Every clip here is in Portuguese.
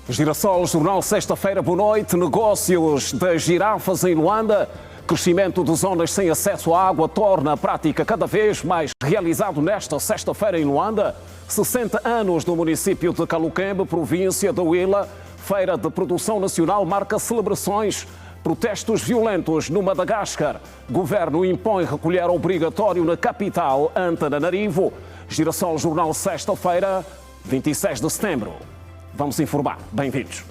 Girassol, Jornal, sexta-feira, boa noite. Negócios das girafas em Luanda. Crescimento de zonas sem acesso à água torna a prática cada vez mais realizado nesta sexta-feira em Luanda. 60 anos do município de Caluquembe, província de Huila. Feira de Produção Nacional marca celebrações. Protestos violentos no Madagascar. Governo impõe recolher obrigatório na capital, Antananarivo. Girassol, Jornal, sexta-feira, 26 de setembro. Vamos informar. Bem-vindos.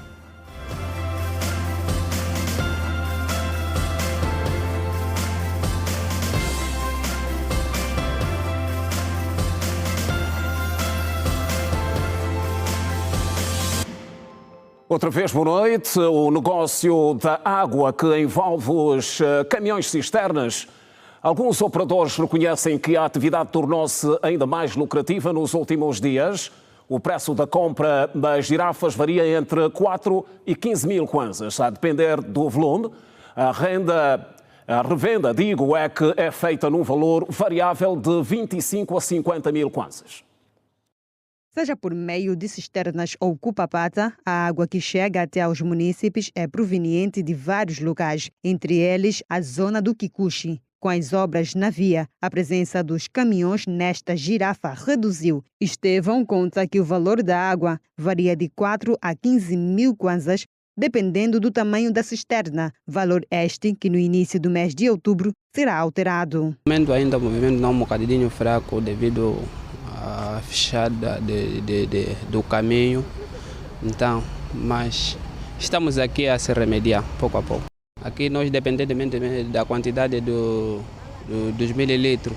Outra vez, boa noite. O negócio da água que envolve os caminhões cisternas. Alguns operadores reconhecem que a atividade tornou-se ainda mais lucrativa nos últimos dias. O preço da compra das girafas varia entre 4 e 15 mil kwanzas, a depender do volume. A revenda, é que é feita num valor variável de 25 a 50 mil kwanzas. Seja por meio de cisternas ou cupa-pata, a água que chega até aos munícipes é proveniente de vários locais, entre eles a zona do Kikuchi. Com as obras na via, a presença dos caminhões nesta girafa reduziu. Estevão conta que o valor da água varia de 4 a 15 mil kwanzas, dependendo do tamanho da cisterna. Valor este que no início do mês de outubro será alterado. Ainda o movimento não é um bocadinho fraco devido à fechada do caminho. Então, mas estamos aqui a se remediar pouco a pouco. Aqui nós, independentemente da quantidade dos mililitros,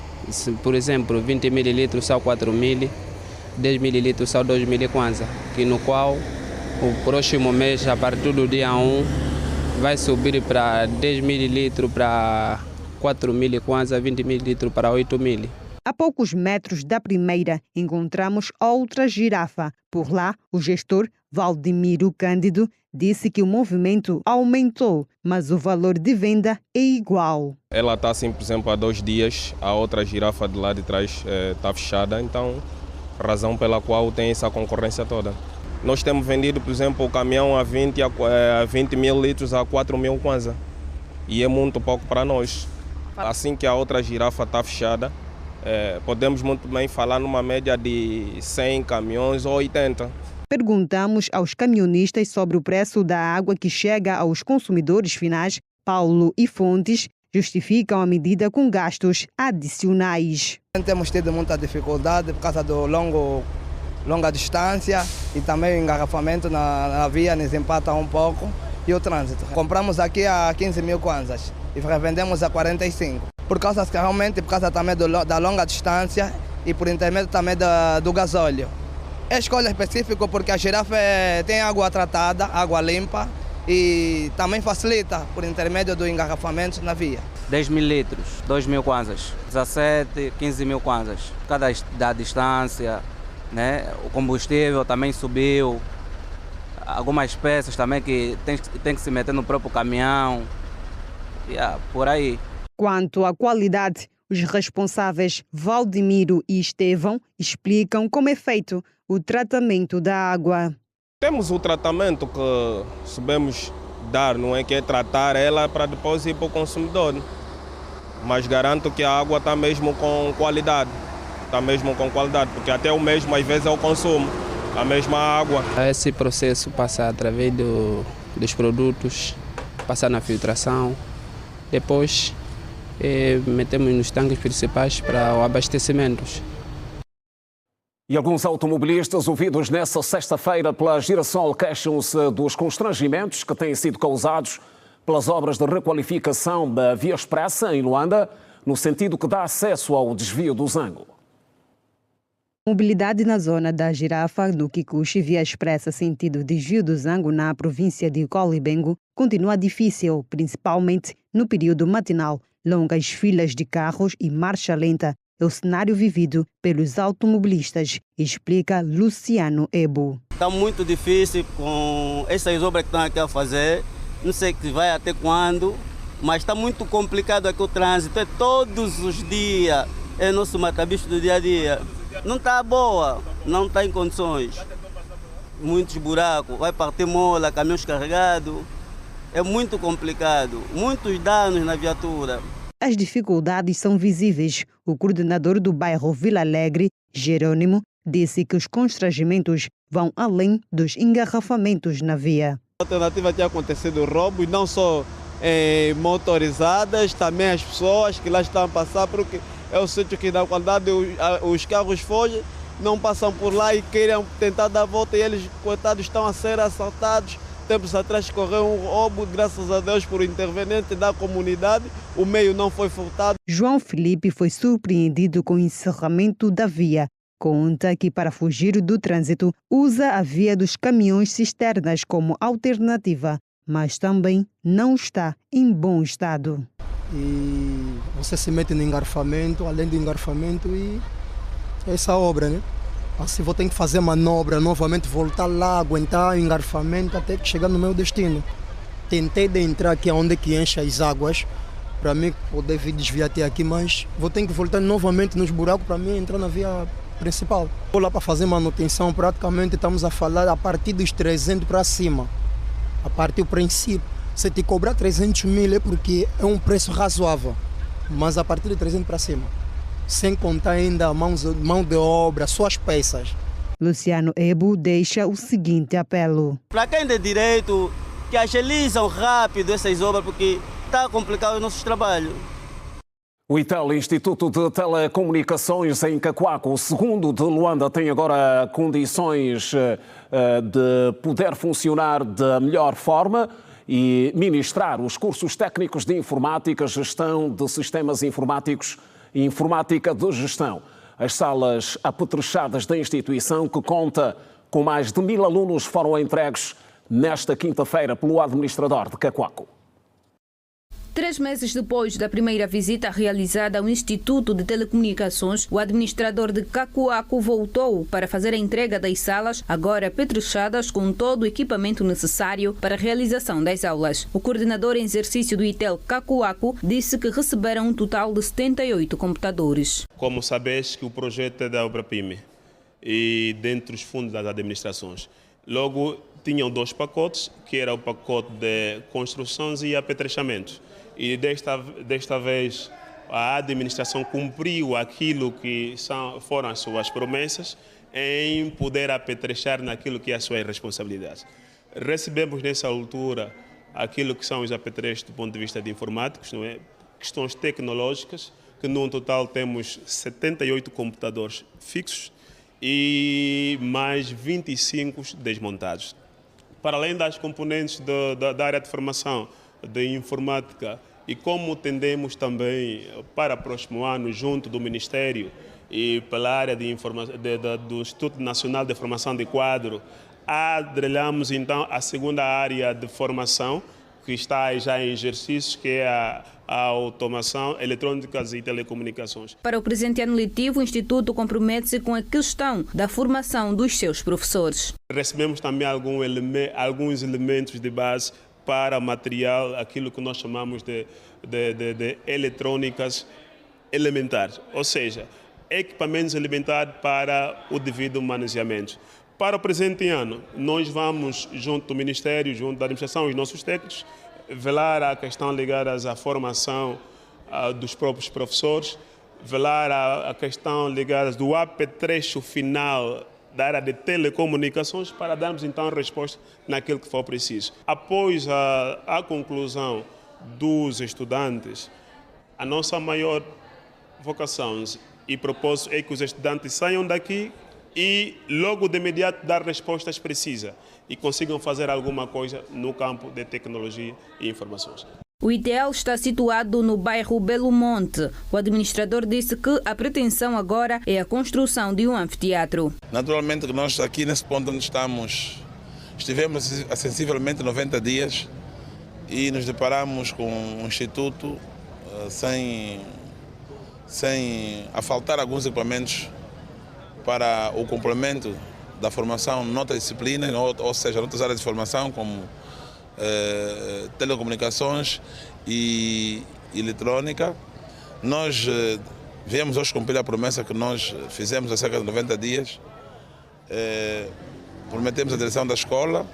por exemplo, 20 mililitros são 4 mil, 10 mililitros são 2 mil kwanza, que no qual o próximo mês, a partir do dia 1, vai subir para 10 mililitros para 4 mil kwanza, 20 mililitros para 8 mil. A poucos metros da primeira, encontramos outra girafa. Por lá, o gestor Valdemiro Cândido disse que o movimento aumentou, mas o valor de venda é igual. Ela está assim, por exemplo, há 2 dias, a outra girafa de lá de trás está fechada, então razão pela qual tem essa concorrência toda. Nós temos vendido, por exemplo, o caminhão a 20 mil litros a 4 mil kwanza, e é muito pouco para nós. Assim que a outra girafa está fechada, podemos muito bem falar numa média de 100 caminhões ou 80. Perguntamos aos camionistas sobre o preço da água que chega aos consumidores finais. Paulo e Fontes justificam a medida com gastos adicionais. Temos tido muita dificuldade por causa do longa distância e também o engarrafamento na via nos empata um pouco e o trânsito. Compramos aqui a 15 mil kwanzas e revendemos a 45. Por causa também da longa distância e por intermédio também do gasóleo. É escolha específica porque a girafa tem água tratada, água limpa e também facilita por intermédio do engarrafamento na via. 10 mil litros, 2 mil kwanzas, 17, 15 mil kwanzas. Por causa da distância, né? O combustível também subiu, algumas peças também que tem que se meter no próprio caminhão, por aí. Quanto à qualidade, os responsáveis Valdemiro e Estevão explicam como é feito o tratamento da água. Temos o tratamento que sabemos dar, não é que é tratar ela para depois ir para o consumidor. Mas garanto que a água está mesmo com qualidade. Está mesmo com qualidade, porque até o mesmo às vezes é o consumo, a mesma água. Esse processo passa através dos produtos, passa na filtração, depois metemos nos tanques principais para o abastecimento. E alguns automobilistas ouvidos nessa sexta-feira pela Girassol queixam-se dos constrangimentos que têm sido causados pelas obras de requalificação da Via Expressa em Luanda, no sentido que dá acesso ao desvio do Zango. Mobilidade na zona da Girafa, no Kikuchi, Via Expressa sentido desvio do Zango na província de Colibengo, continua difícil, principalmente no período matinal. Longas filas de carros e marcha lenta é o cenário vivido pelos automobilistas, explica Luciano Ebo. Está muito difícil com essas obras que estão aqui a fazer, não sei que vai até quando, mas está muito complicado aqui o trânsito, é todos os dias, é nosso mata-bicho do dia a dia. Não está boa, não está em condições. muitos buracos, vai partir mola, caminhões carregados. É muito complicado, muitos danos na viatura. As dificuldades são visíveis. O coordenador do bairro Vila Alegre, Jerônimo, disse que os constrangimentos vão além dos engarrafamentos na via. A alternativa tinha acontecido roubos, não só motorizadas, também as pessoas que lá estão a passar, porque é o sítio que na qualidade os carros fogem, não passam por lá e querem tentar dar a volta e eles, coitados, estão a ser assaltados. Tempos atrás correu um roubo, graças a Deus, por interveniente da comunidade, o meio não foi furtado. João Felipe foi surpreendido com o encerramento da via. Conta que para fugir do trânsito usa a via dos caminhões cisternas como alternativa, mas também não está em bom estado. E você se mete no engarrafamento, além do engarrafamento e essa obra, né? Assim vou ter que fazer manobra, novamente voltar lá, aguentar o engarrafamento até chegar no meu destino. Tentei de entrar aqui onde que enche as águas, para mim poder vir desviar até aqui, mas vou ter que voltar novamente nos buracos para mim entrar na via principal. Vou lá para fazer manutenção, praticamente estamos a falar a partir dos 300 para cima. A partir do princípio, se te cobrar 300 mil é porque é um preço razoável, mas a partir de 300 para cima. Sem contar ainda a mão de obra, suas peças. Luciano Ebo deixa o seguinte apelo. Para quem tem direito, que agilizam rápido essas obras, porque está complicado os nossos trabalhos. O ITEL, Instituto de Telecomunicações em Cacoaco, o segundo de Luanda, tem agora condições de poder funcionar da melhor forma e ministrar os cursos técnicos de informática, gestão de sistemas informáticos e informática de gestão. As salas apetrechadas da instituição, que conta com mais de 1000 alunos, foram entregues nesta quinta-feira pelo administrador de Cacoaco. 3 meses depois da primeira visita realizada ao Instituto de Telecomunicações, o administrador de Cacoaco voltou para fazer a entrega das salas, agora apetrechadas com todo o equipamento necessário para a realização das aulas. O coordenador em exercício do ITEL Cacoaco disse que receberam um total de 78 computadores. Como sabes que o projeto é da Obra-PIME e dentro dos fundos das administrações. Logo, tinham 2 pacotes, que era o pacote de construções e apetrechamentos. E desta vez a administração cumpriu aquilo que foram as suas promessas em poder apetrechar naquilo que é as suas responsabilidades. Recebemos nessa altura aquilo que são os apetrechos do ponto de vista de informáticos, não é? Questões tecnológicas, que no total temos 78 computadores fixos e mais 25 desmontados. Para além das componentes da área de formação de informática e como tendemos também para o próximo ano, junto do Ministério e pela área do Instituto Nacional de Formação de Quadro, adrelhamos então a segunda área de formação, que está já em exercício, que é a automação, eletrônicas e telecomunicações. Para o presente ano letivo, o Instituto compromete-se com a questão da formação dos seus professores. Recebemos também alguns elementos de base para material, aquilo que nós chamamos de eletrônicas elementares, ou seja, equipamentos elementares para o devido manuseamento. Para o presente ano, nós vamos, junto do Ministério, junto da administração, os nossos técnicos, velar a questão ligada à formação dos próprios professores, velar a questão ligada do apetrecho final da área de telecomunicações para darmos então resposta naquilo que for preciso. Após a conclusão dos estudantes, a nossa maior vocação e propósito é que os estudantes saiam daqui e logo de imediato dar respostas precisas e consigam fazer alguma coisa no campo de tecnologia e informações. O ITEL está situado no bairro Belo Monte. O administrador disse que a pretensão agora é a construção de um anfiteatro. Naturalmente, nós aqui nesse ponto onde estivemos há sensivelmente 90 dias e nos deparamos com um instituto sem faltar alguns equipamentos para o complemento da formação noutra disciplina, ou seja, noutras áreas de formação, como telecomunicações e eletrônica. Nós viemos hoje cumprir a promessa que nós fizemos há cerca de 90 dias. prometemos à direção da escola,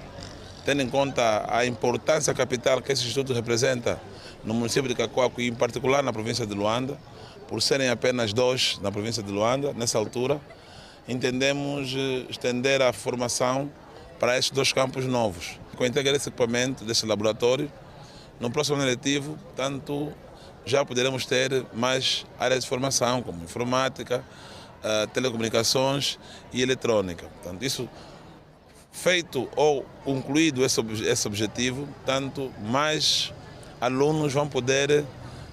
tendo em conta a importância capital que esse instituto representa no município de Kakuaku e em particular na província de Luanda, por serem apenas 2 na província de Luanda, nessa altura, entendemos estender a formação para esses 2 campos novos. Com a entrega desse equipamento, desse laboratório, no próximo ano letivo, tanto já poderemos ter mais áreas de formação, como informática, telecomunicações e eletrônica. Portanto, isso feito ou concluído esse objetivo, tanto mais alunos vão poder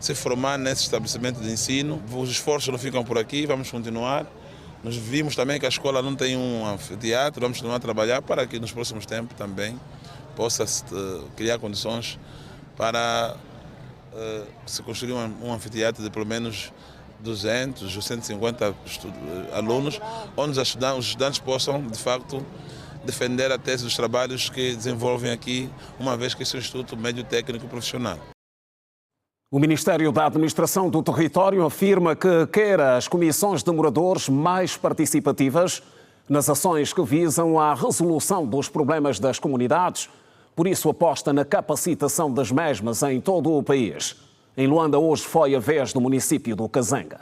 se formar nesse estabelecimento de ensino. Os esforços não ficam por aqui, vamos continuar. Nós vimos também que a escola não tem um anfiteatro, vamos continuar a trabalhar para que nos próximos tempos também possa criar condições para se construir um anfiteatro de pelo menos 200 ou 150 alunos, onde os estudantes possam, de facto, defender a tese dos trabalhos que desenvolvem aqui, uma vez que esse é um instituto médio técnico profissional. O Ministério da Administração do Território afirma que quer as comissões de moradores mais participativas nas ações que visam à resolução dos problemas das comunidades. Por isso, aposta na capacitação das mesmas em todo o país. Em Luanda, hoje foi a vez do município do Kazanga.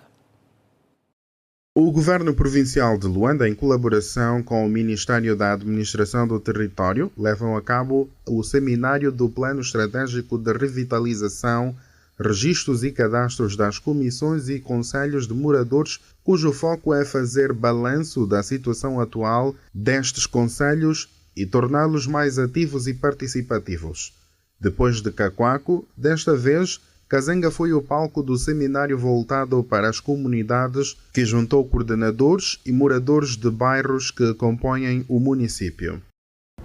O Governo Provincial de Luanda, em colaboração com o Ministério da Administração do Território, levam a cabo o seminário do Plano Estratégico de Revitalização, Registros e Cadastros das Comissões e Conselhos de Moradores, cujo foco é fazer balanço da situação atual destes conselhos e torná-los mais ativos e participativos. Depois de Kakuaku, desta vez, Kazanga foi o palco do seminário voltado para as comunidades, que juntou coordenadores e moradores de bairros que compõem o município.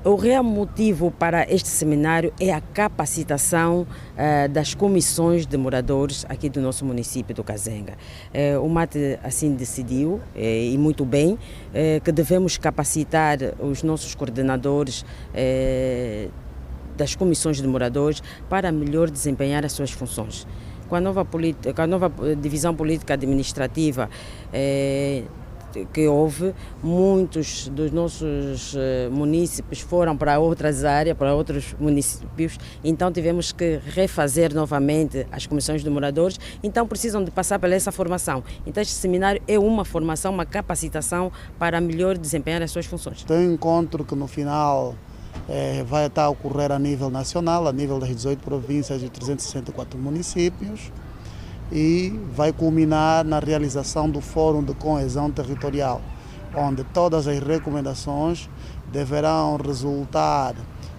O real motivo para este seminário é a capacitação das comissões de moradores aqui do nosso município do Kazanga. O MAT assim decidiu, e muito bem, que devemos capacitar os nossos coordenadores das comissões de moradores para melhor desempenhar as suas funções. Com a nova divisão política administrativa que houve, muitos dos nossos munícipes foram para outras áreas, para outros municípios, então tivemos que refazer novamente as comissões de moradores, então precisam de passar por essa formação. Então este seminário é uma formação, uma capacitação para melhor desempenhar as suas funções. Tem um encontro que no final vai estar a ocorrer a nível nacional, a nível das 18 províncias e 364 municípios, e vai culminar na realização do Fórum de Coesão Territorial, onde todas as recomendações deverão resultar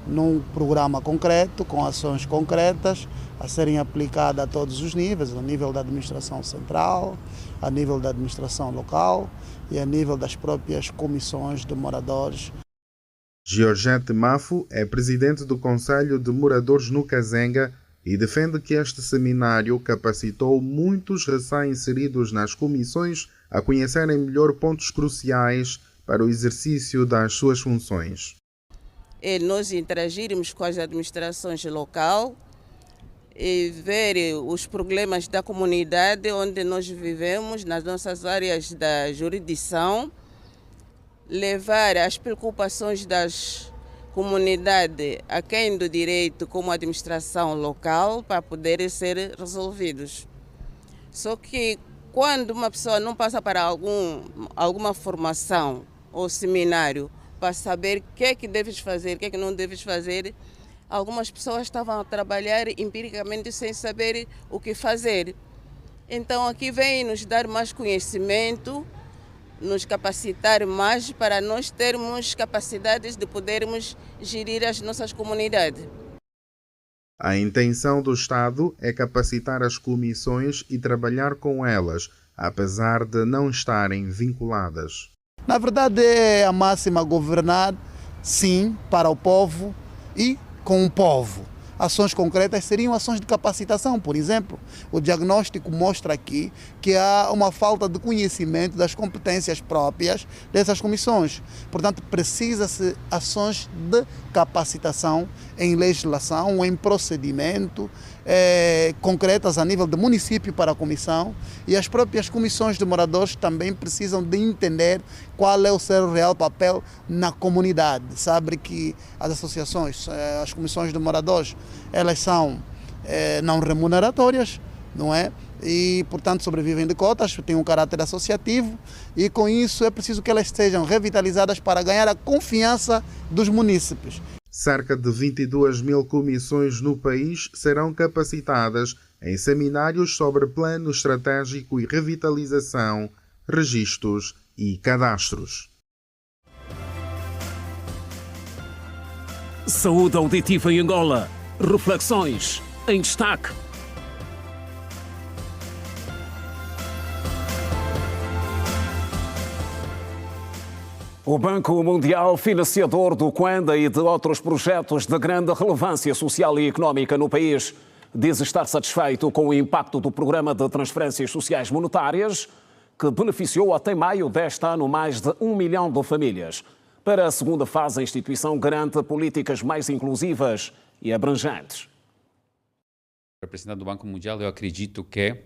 num programa concreto, com ações concretas a serem aplicadas a todos os níveis, a nível da administração central, a nível da administração local e a nível das próprias comissões de moradores. Georgette Mafo é presidente do Conselho de Moradores no Kazanga e defende que este seminário capacitou muitos recém-inseridos nas comissões a conhecerem melhor pontos cruciais para o exercício das suas funções. Nós interagirmos com as administrações locais e ver os problemas da comunidade onde nós vivemos, nas nossas áreas da jurisdição, levar as preocupações das comunidade a quem do direito como administração local para poderem ser resolvidos. Só que quando uma pessoa não passa para alguma formação ou seminário para saber o que é que deves fazer, o que é que não deves fazer, algumas pessoas estavam a trabalhar empiricamente sem saber o que fazer. Então aqui vem nos dar mais conhecimento, nos capacitar mais para nós termos capacidades de podermos gerir as nossas comunidades. A intenção do Estado é capacitar as comissões e trabalhar com elas, apesar de não estarem vinculadas. Na verdade, é a máxima governar, sim, para o povo e com o povo. Ações concretas seriam ações de capacitação, por exemplo. O diagnóstico mostra aqui que há uma falta de conhecimento das competências próprias dessas comissões. Portanto, precisa-se ações de capacitação em legislação, em procedimento concretas a nível de município para a comissão, e as próprias comissões de moradores também precisam de entender qual é o seu real papel na comunidade. Sabe que as associações, as comissões de moradores, elas são não remuneratórias, não é? E, portanto, sobrevivem de cotas, têm um caráter associativo, e com isso é preciso que elas sejam revitalizadas para ganhar a confiança dos munícipes. Cerca de 22.000 comissões no país serão capacitadas em seminários sobre plano estratégico e revitalização, registros e cadastros. Saúde auditiva em Angola. Reflexões em destaque. O Banco Mundial, financiador do Cuenda e de outros projetos de grande relevância social e económica no país, diz estar satisfeito com o impacto do Programa de Transferências Sociais Monetárias, que beneficiou até maio deste ano mais de 1 milhão de famílias. Para a segunda fase, a instituição garante políticas mais inclusivas e abrangentes. Representante do Banco Mundial, eu acredito que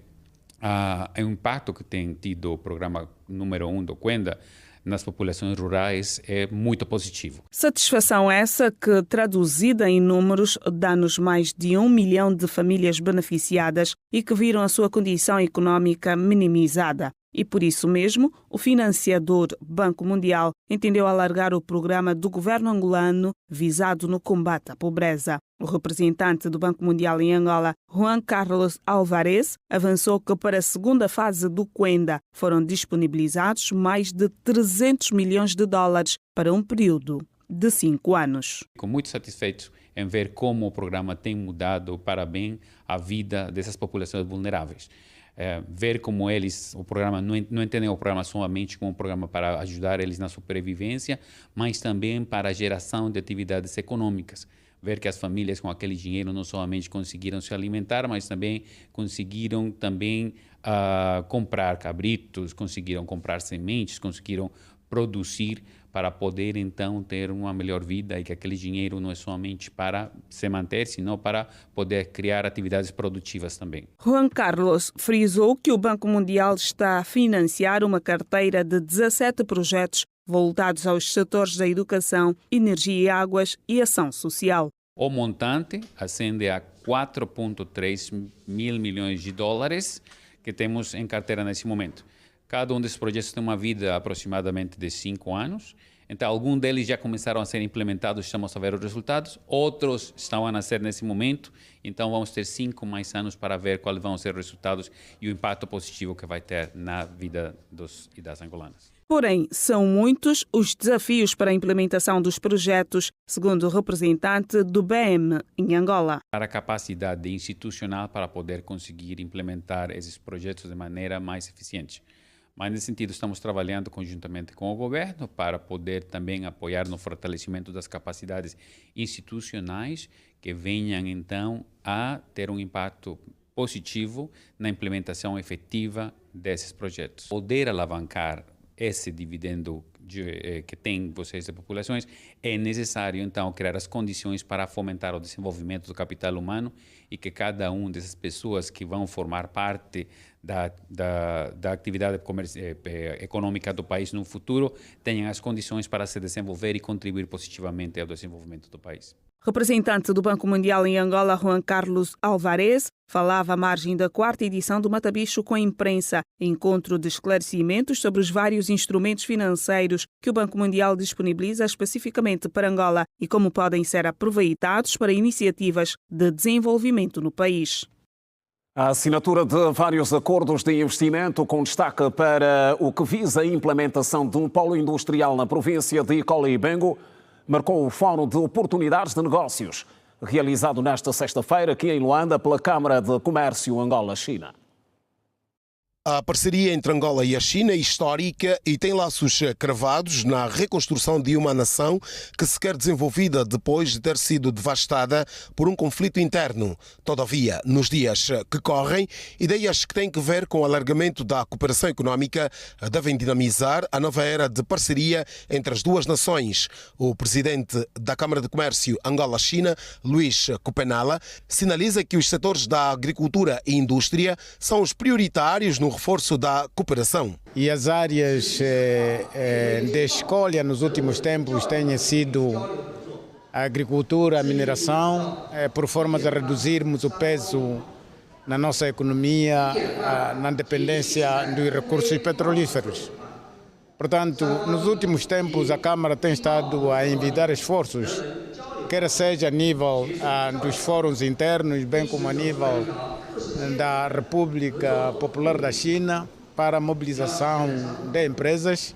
o impacto que tem tido o programa número 1 do Cuenda nas populações rurais é muito positivo. Satisfação essa que, traduzida em números, dá-nos mais de 1 milhão de famílias beneficiadas e que viram a sua condição económica minimizada. E por isso mesmo, o financiador Banco Mundial entendeu alargar o programa do governo angolano visado no combate à pobreza. O representante do Banco Mundial em Angola, Juan Carlos Alvarez, avançou que para a segunda fase do Cuenda foram disponibilizados mais de 300 milhões de dólares para um período de 5 anos. Fico muito satisfeito em ver como o programa tem mudado para bem a vida dessas populações vulneráveis. Ver como eles, o programa, não entendem o programa somente como um programa para ajudar eles na sobrevivência, mas também para a geração de atividades econômicas. Ver que as famílias com aquele dinheiro não somente conseguiram se alimentar, mas também conseguiram comprar cabritos, conseguiram comprar sementes, conseguiram produzir para poder então ter uma melhor vida, e que aquele dinheiro não é somente para se manter, senão para poder criar atividades produtivas também. Juan Carlos frisou que o Banco Mundial está a financiar uma carteira de 17 projetos voltados aos setores da educação, energia e águas e ação social. O montante ascende a 4,3 mil milhões de dólares que temos em carteira nesse momento. Cada um desses projetos tem uma vida aproximadamente de 5 anos. Então, alguns deles já começaram a ser implementados, estamos a ver os resultados. Outros estão a nascer nesse momento. Então, vamos ter 5 mais anos para ver quais vão ser os resultados e o impacto positivo que vai ter na vida dos e das angolanas. Porém, são muitos os desafios para a implementação dos projetos, segundo o representante do BM em Angola. Para a capacidade institucional para poder conseguir implementar esses projetos de maneira mais eficiente. Mas, nesse sentido, estamos trabalhando conjuntamente com o governo para poder também apoiar no fortalecimento das capacidades institucionais que venham, então, a ter um impacto positivo na implementação efetiva desses projetos. Poder alavancar esse dividendo que tem vocês, as populações, é necessário, então, criar as condições para fomentar o desenvolvimento do capital humano e que cada uma dessas pessoas que vão formar parte da atividade econômica do país no futuro tenham as condições para se desenvolver e contribuir positivamente ao desenvolvimento do país. Representante do Banco Mundial em Angola, Juan Carlos Alvarez, falava à margem da 4ª edição do Matabicho com a imprensa, encontro de esclarecimentos sobre os vários instrumentos financeiros que o Banco Mundial disponibiliza especificamente para Angola e como podem ser aproveitados para iniciativas de desenvolvimento no país. A assinatura de vários acordos de investimento com destaque para o que visa a implementação de um polo industrial na província de Icole e Bengo marcou o Fórum de Oportunidades de Negócios, realizado nesta sexta-feira aqui em Luanda pela Câmara de Comércio Angola-China. A parceria entre Angola e a China é histórica e tem laços cravados na reconstrução de uma nação que se quer desenvolvida depois de ter sido devastada por um conflito interno. Todavia, nos dias que correm, ideias que têm que ver com o alargamento da cooperação económica devem dinamizar a nova era de parceria entre as duas nações. O presidente da Câmara de Comércio Angola-China, Luís Kupenala, sinaliza que os setores da agricultura e indústria são os prioritários no reforço da cooperação. E as áreas de escolha nos últimos tempos têm sido a agricultura, a mineração, por forma de reduzirmos o peso na nossa economia, na dependência dos recursos petrolíferos. Portanto, nos últimos tempos a Câmara tem estado a envidar esforços, quer seja a nível dos fóruns internos, bem como a nível da República Popular da China, para a mobilização de empresas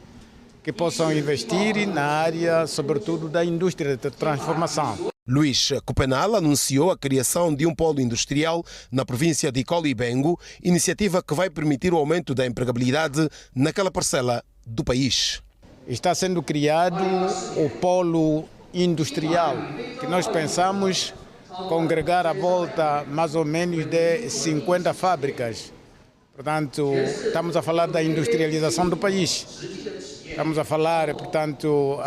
que possam investir na área, sobretudo, da indústria de transformação. Luís Kupenala anunciou a criação de um polo industrial na província de Colibengo, iniciativa que vai permitir o aumento da empregabilidade naquela parcela do país. Está sendo criado o polo industrial, que nós pensamos congregar à volta mais ou menos de 50 fábricas. Portanto, estamos a falar da industrialização do país. Estamos a falar, portanto,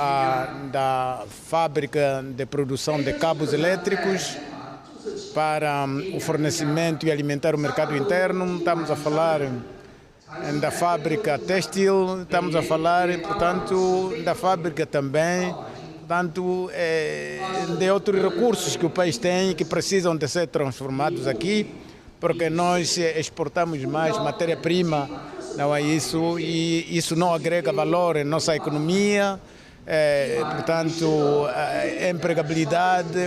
da fábrica de produção de cabos elétricos para o fornecimento e alimentar o mercado interno. Estamos a falar da fábrica têxtil, estamos a falar, portanto, da fábrica também, portanto, de outros recursos que o país tem e que precisam de ser transformados aqui, porque nós exportamos mais matéria-prima, não é isso, e isso não agrega valor em nossa economia, portanto, a empregabilidade,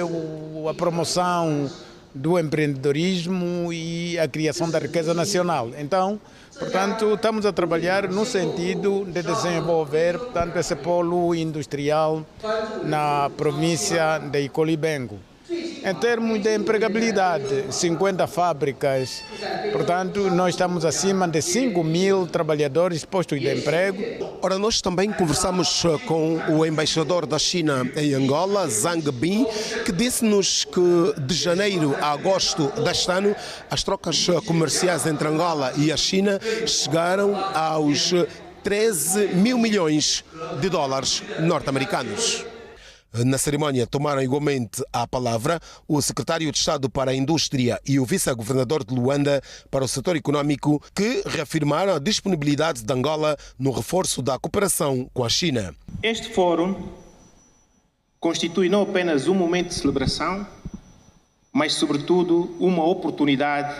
a promoção do empreendedorismo e a criação da riqueza nacional. Então, portanto, estamos a trabalhar no sentido de desenvolver, portanto, esse polo industrial na província de Colibengo. Em termos de empregabilidade, 50 fábricas, portanto, nós estamos acima de 5.000 trabalhadores postos de emprego. Ora, nós também conversamos com o embaixador da China em Angola, Zhang Bin, que disse-nos que de janeiro a agosto deste ano, as trocas comerciais entre Angola e a China chegaram aos 13 mil milhões de dólares norte-americanos. Na cerimónia tomaram igualmente a palavra o secretário de Estado para a Indústria e o vice-governador de Luanda para o setor econômico, que reafirmaram a disponibilidade de Angola no reforço da cooperação com a China. Este fórum constitui não apenas um momento de celebração, mas sobretudo uma oportunidade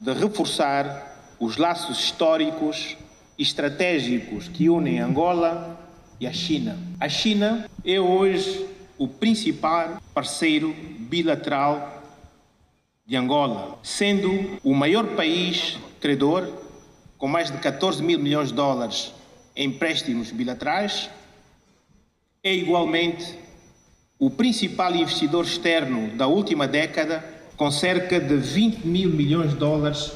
de reforçar os laços históricos e estratégicos que unem Angola e a China. A China é hoje o principal parceiro bilateral de Angola, sendo o maior país credor, com mais de 14 mil milhões de dólares em empréstimos bilaterais, é igualmente o principal investidor externo da última década, com cerca de 20 mil milhões de dólares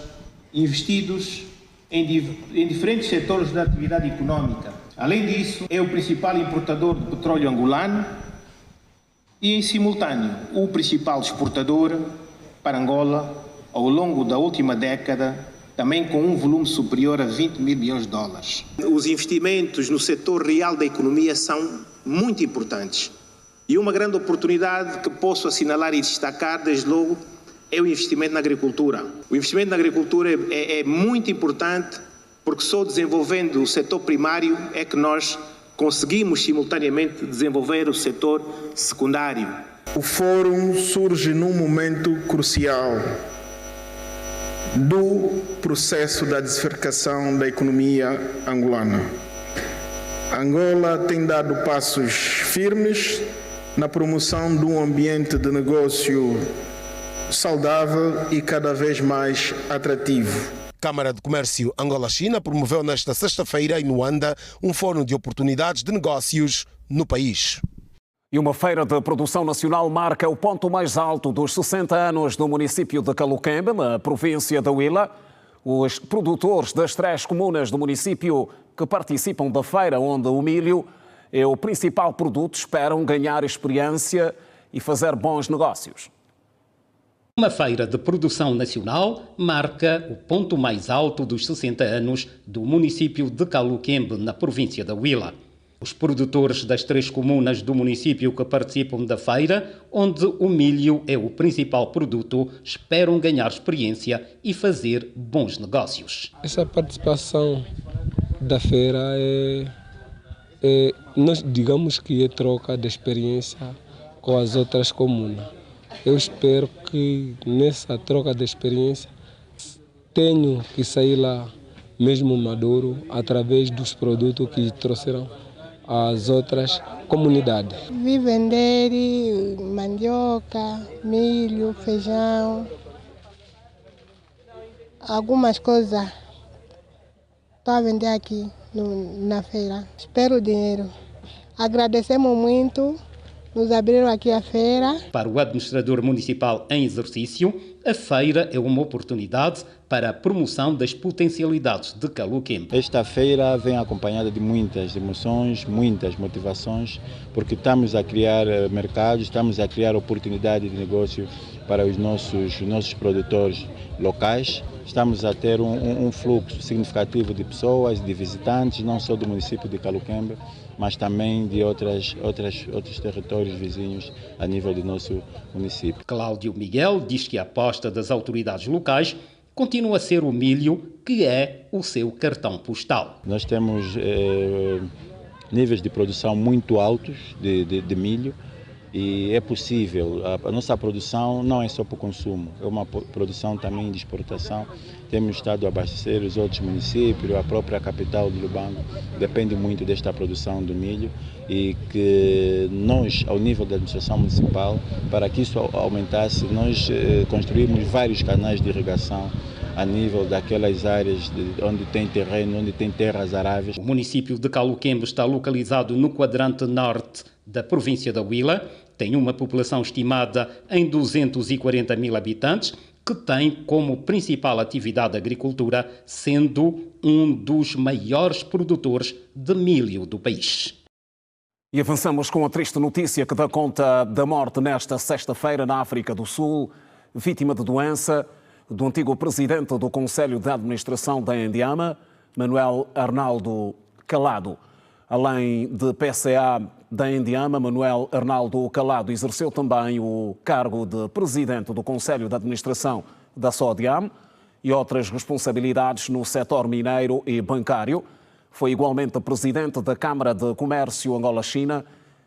investidos em diferentes setores da atividade econômica. Além disso, é o principal importador de petróleo angolano e, em simultâneo, o principal exportador para Angola ao longo da última década, também com um volume superior a 20 mil milhões de dólares. Os investimentos no setor real da economia são muito importantes e uma grande oportunidade que posso assinalar e destacar, desde logo, é o investimento na agricultura. O investimento na agricultura é muito importante, porque só desenvolvendo o setor primário é que nós conseguimos simultaneamente desenvolver o setor secundário. O fórum surge num momento crucial do processo da diversificação da economia angolana. Angola tem dado passos firmes na promoção de um ambiente de negócio saudável e cada vez mais atrativo. Câmara de Comércio Angola-China promoveu nesta sexta-feira em Luanda um fórum de oportunidades de negócios no país. E uma feira de produção nacional marca o ponto mais alto dos 60 anos do município de Caluquembe, na província da Huila. Os produtores das 3 comunas do município que participam da feira, onde o milho é o principal produto, esperam ganhar experiência e fazer bons negócios. Uma feira de produção nacional marca o ponto mais alto dos 60 anos do município de Caluquembe, na província da Huila. Os produtores das 3 comunas do município que participam da feira, onde o milho é o principal produto, esperam ganhar experiência e fazer bons negócios. Essa participação da feira nós digamos que é troca de experiência com as outras comunas. Eu espero que nessa troca de experiência tenho que sair lá mesmo maduro através dos produtos que trouxeram às outras comunidades. Vi vender mandioca, milho, feijão, algumas coisas. Estou a vender aqui na feira. Espero o dinheiro. Agradecemos muito. Nos abriram aqui a feira. Para o administrador municipal em exercício, a feira é uma oportunidade para a promoção das potencialidades de Caluquembe. Esta feira vem acompanhada de muitas emoções, muitas motivações, porque estamos a criar mercados, estamos a criar oportunidade de negócio para os nossos produtores locais. Estamos a ter um fluxo significativo de pessoas, de visitantes, não só do município de Caluquembe, mas também de outros territórios vizinhos a nível do nosso município. Cláudio Miguel diz que a aposta das autoridades locais continua a ser o milho, que é o seu cartão postal. Nós temos níveis de produção muito altos de milho e é possível. A nossa produção não é só para o consumo, é uma produção também de exportação. Temos estado a abastecer os outros municípios, a própria capital de Lubango depende muito desta produção do milho e que nós, ao nível da administração municipal, para que isso aumentasse, nós construímos vários canais de irrigação a nível daquelas áreas onde tem terreno, onde tem terras aráveis. O município de Caluquembe está localizado no quadrante norte da província da Huila, tem uma população estimada em 240 mil habitantes, que tem como principal atividade a agricultura, sendo um dos maiores produtores de milho do país. E avançamos com a triste notícia que dá conta da morte nesta sexta-feira na África do Sul, vítima de doença do antigo presidente do Conselho de Administração da Endiama, Manuel Arnaldo Calado. Além de PCA da Endiama, Manuel Arnaldo Calado exerceu também o cargo de presidente do Conselho de Administração da SODIAM e outras responsabilidades no setor mineiro e bancário. Foi igualmente presidente da Câmara de Comércio Angola-China,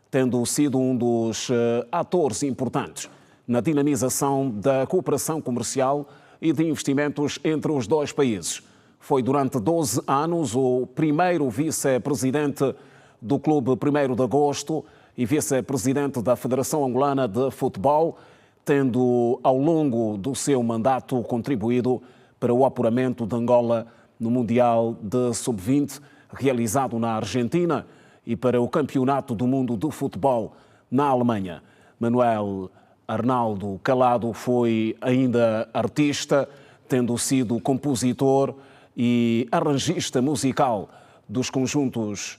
tendo sido um dos atores importantes na dinamização da cooperação comercial e de investimentos entre os dois países. Foi durante 12 anos o primeiro vice-presidente do Clube 1º de Agosto e vice-presidente da Federação Angolana de Futebol, tendo ao longo do seu mandato contribuído para o apuramento de Angola no Mundial de Sub-20, realizado na Argentina, e para o Campeonato do Mundo de Futebol na Alemanha. Manuel Arnaldo Calado foi ainda artista, tendo sido compositor e arranjista musical dos conjuntos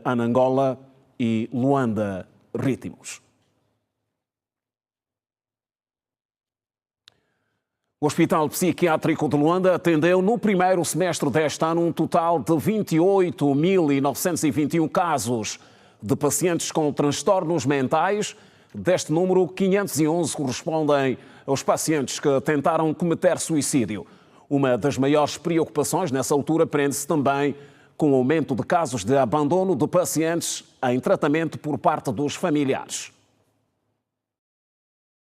Anangola e Luanda Ritmos. O Hospital Psiquiátrico de Luanda atendeu no primeiro semestre deste ano um total de 28.921 casos de pacientes com transtornos mentais. Deste número, 511 correspondem aos pacientes que tentaram cometer suicídio. Uma das maiores preocupações nessa altura prende-se também com o aumento de casos de abandono de pacientes em tratamento por parte dos familiares.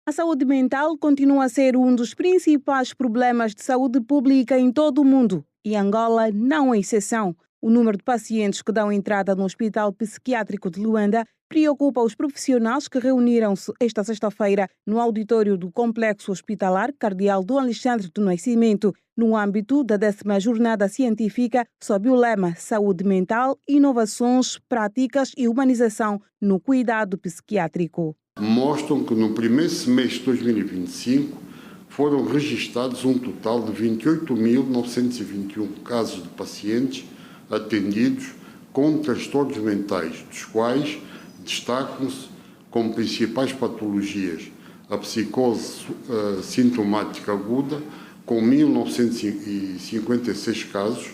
A saúde mental continua a ser um dos principais problemas de saúde pública em todo o mundo e Angola não é exceção. O número de pacientes que dão entrada no Hospital Psiquiátrico de Luanda preocupa os profissionais que reuniram-se esta sexta-feira no auditório do Complexo Hospitalar Cardeal Dom Alexandre do Nascimento, no âmbito da 10ª Jornada Científica sob o lema Saúde Mental, Inovações, Práticas e Humanização no Cuidado Psiquiátrico. Mostram que no primeiro semestre de 2025 foram registrados um total de 28.921 casos de pacientes atendidos com transtornos mentais, dos quais destacam-se como principais patologias a psicose sintomática aguda, com 1.956 casos,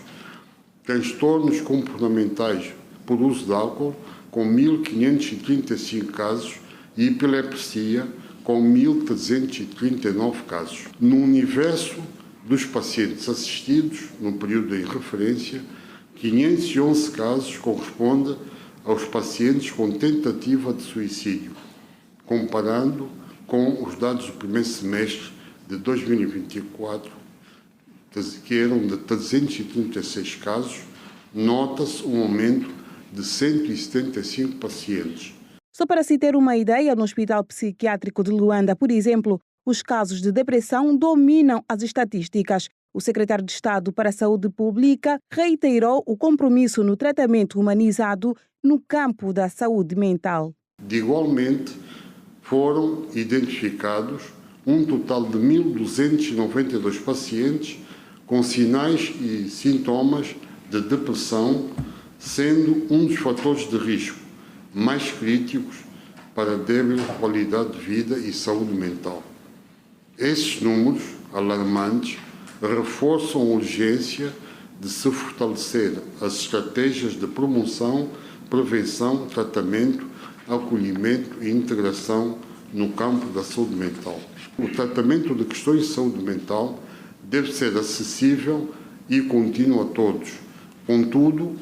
transtornos comportamentais por uso de álcool, com 1.535 casos, e epilepsia, com 1.339 casos. No universo dos pacientes assistidos, no período em referência, 511 casos correspondem aos pacientes com tentativa de suicídio, comparando com os dados do primeiro semestre de 2024, que eram de 336 casos, nota-se um aumento de 175 pacientes. Só para se ter uma ideia, no Hospital Psiquiátrico de Luanda, por exemplo, os casos de depressão dominam as estatísticas. O secretário de Estado para a Saúde Pública reiterou o compromisso no tratamento humanizado no campo da saúde mental. De igualmente, foram identificados um total de 1.292 pacientes com sinais e sintomas de depressão, sendo um dos fatores de risco mais críticos para débil qualidade de vida e saúde mental. Esses números alarmantes reforçam a urgência de se fortalecer as estratégias de promoção, prevenção, tratamento, acolhimento e integração no campo da saúde mental. O tratamento de questões de saúde mental deve ser acessível e contínuo a todos. Contudo,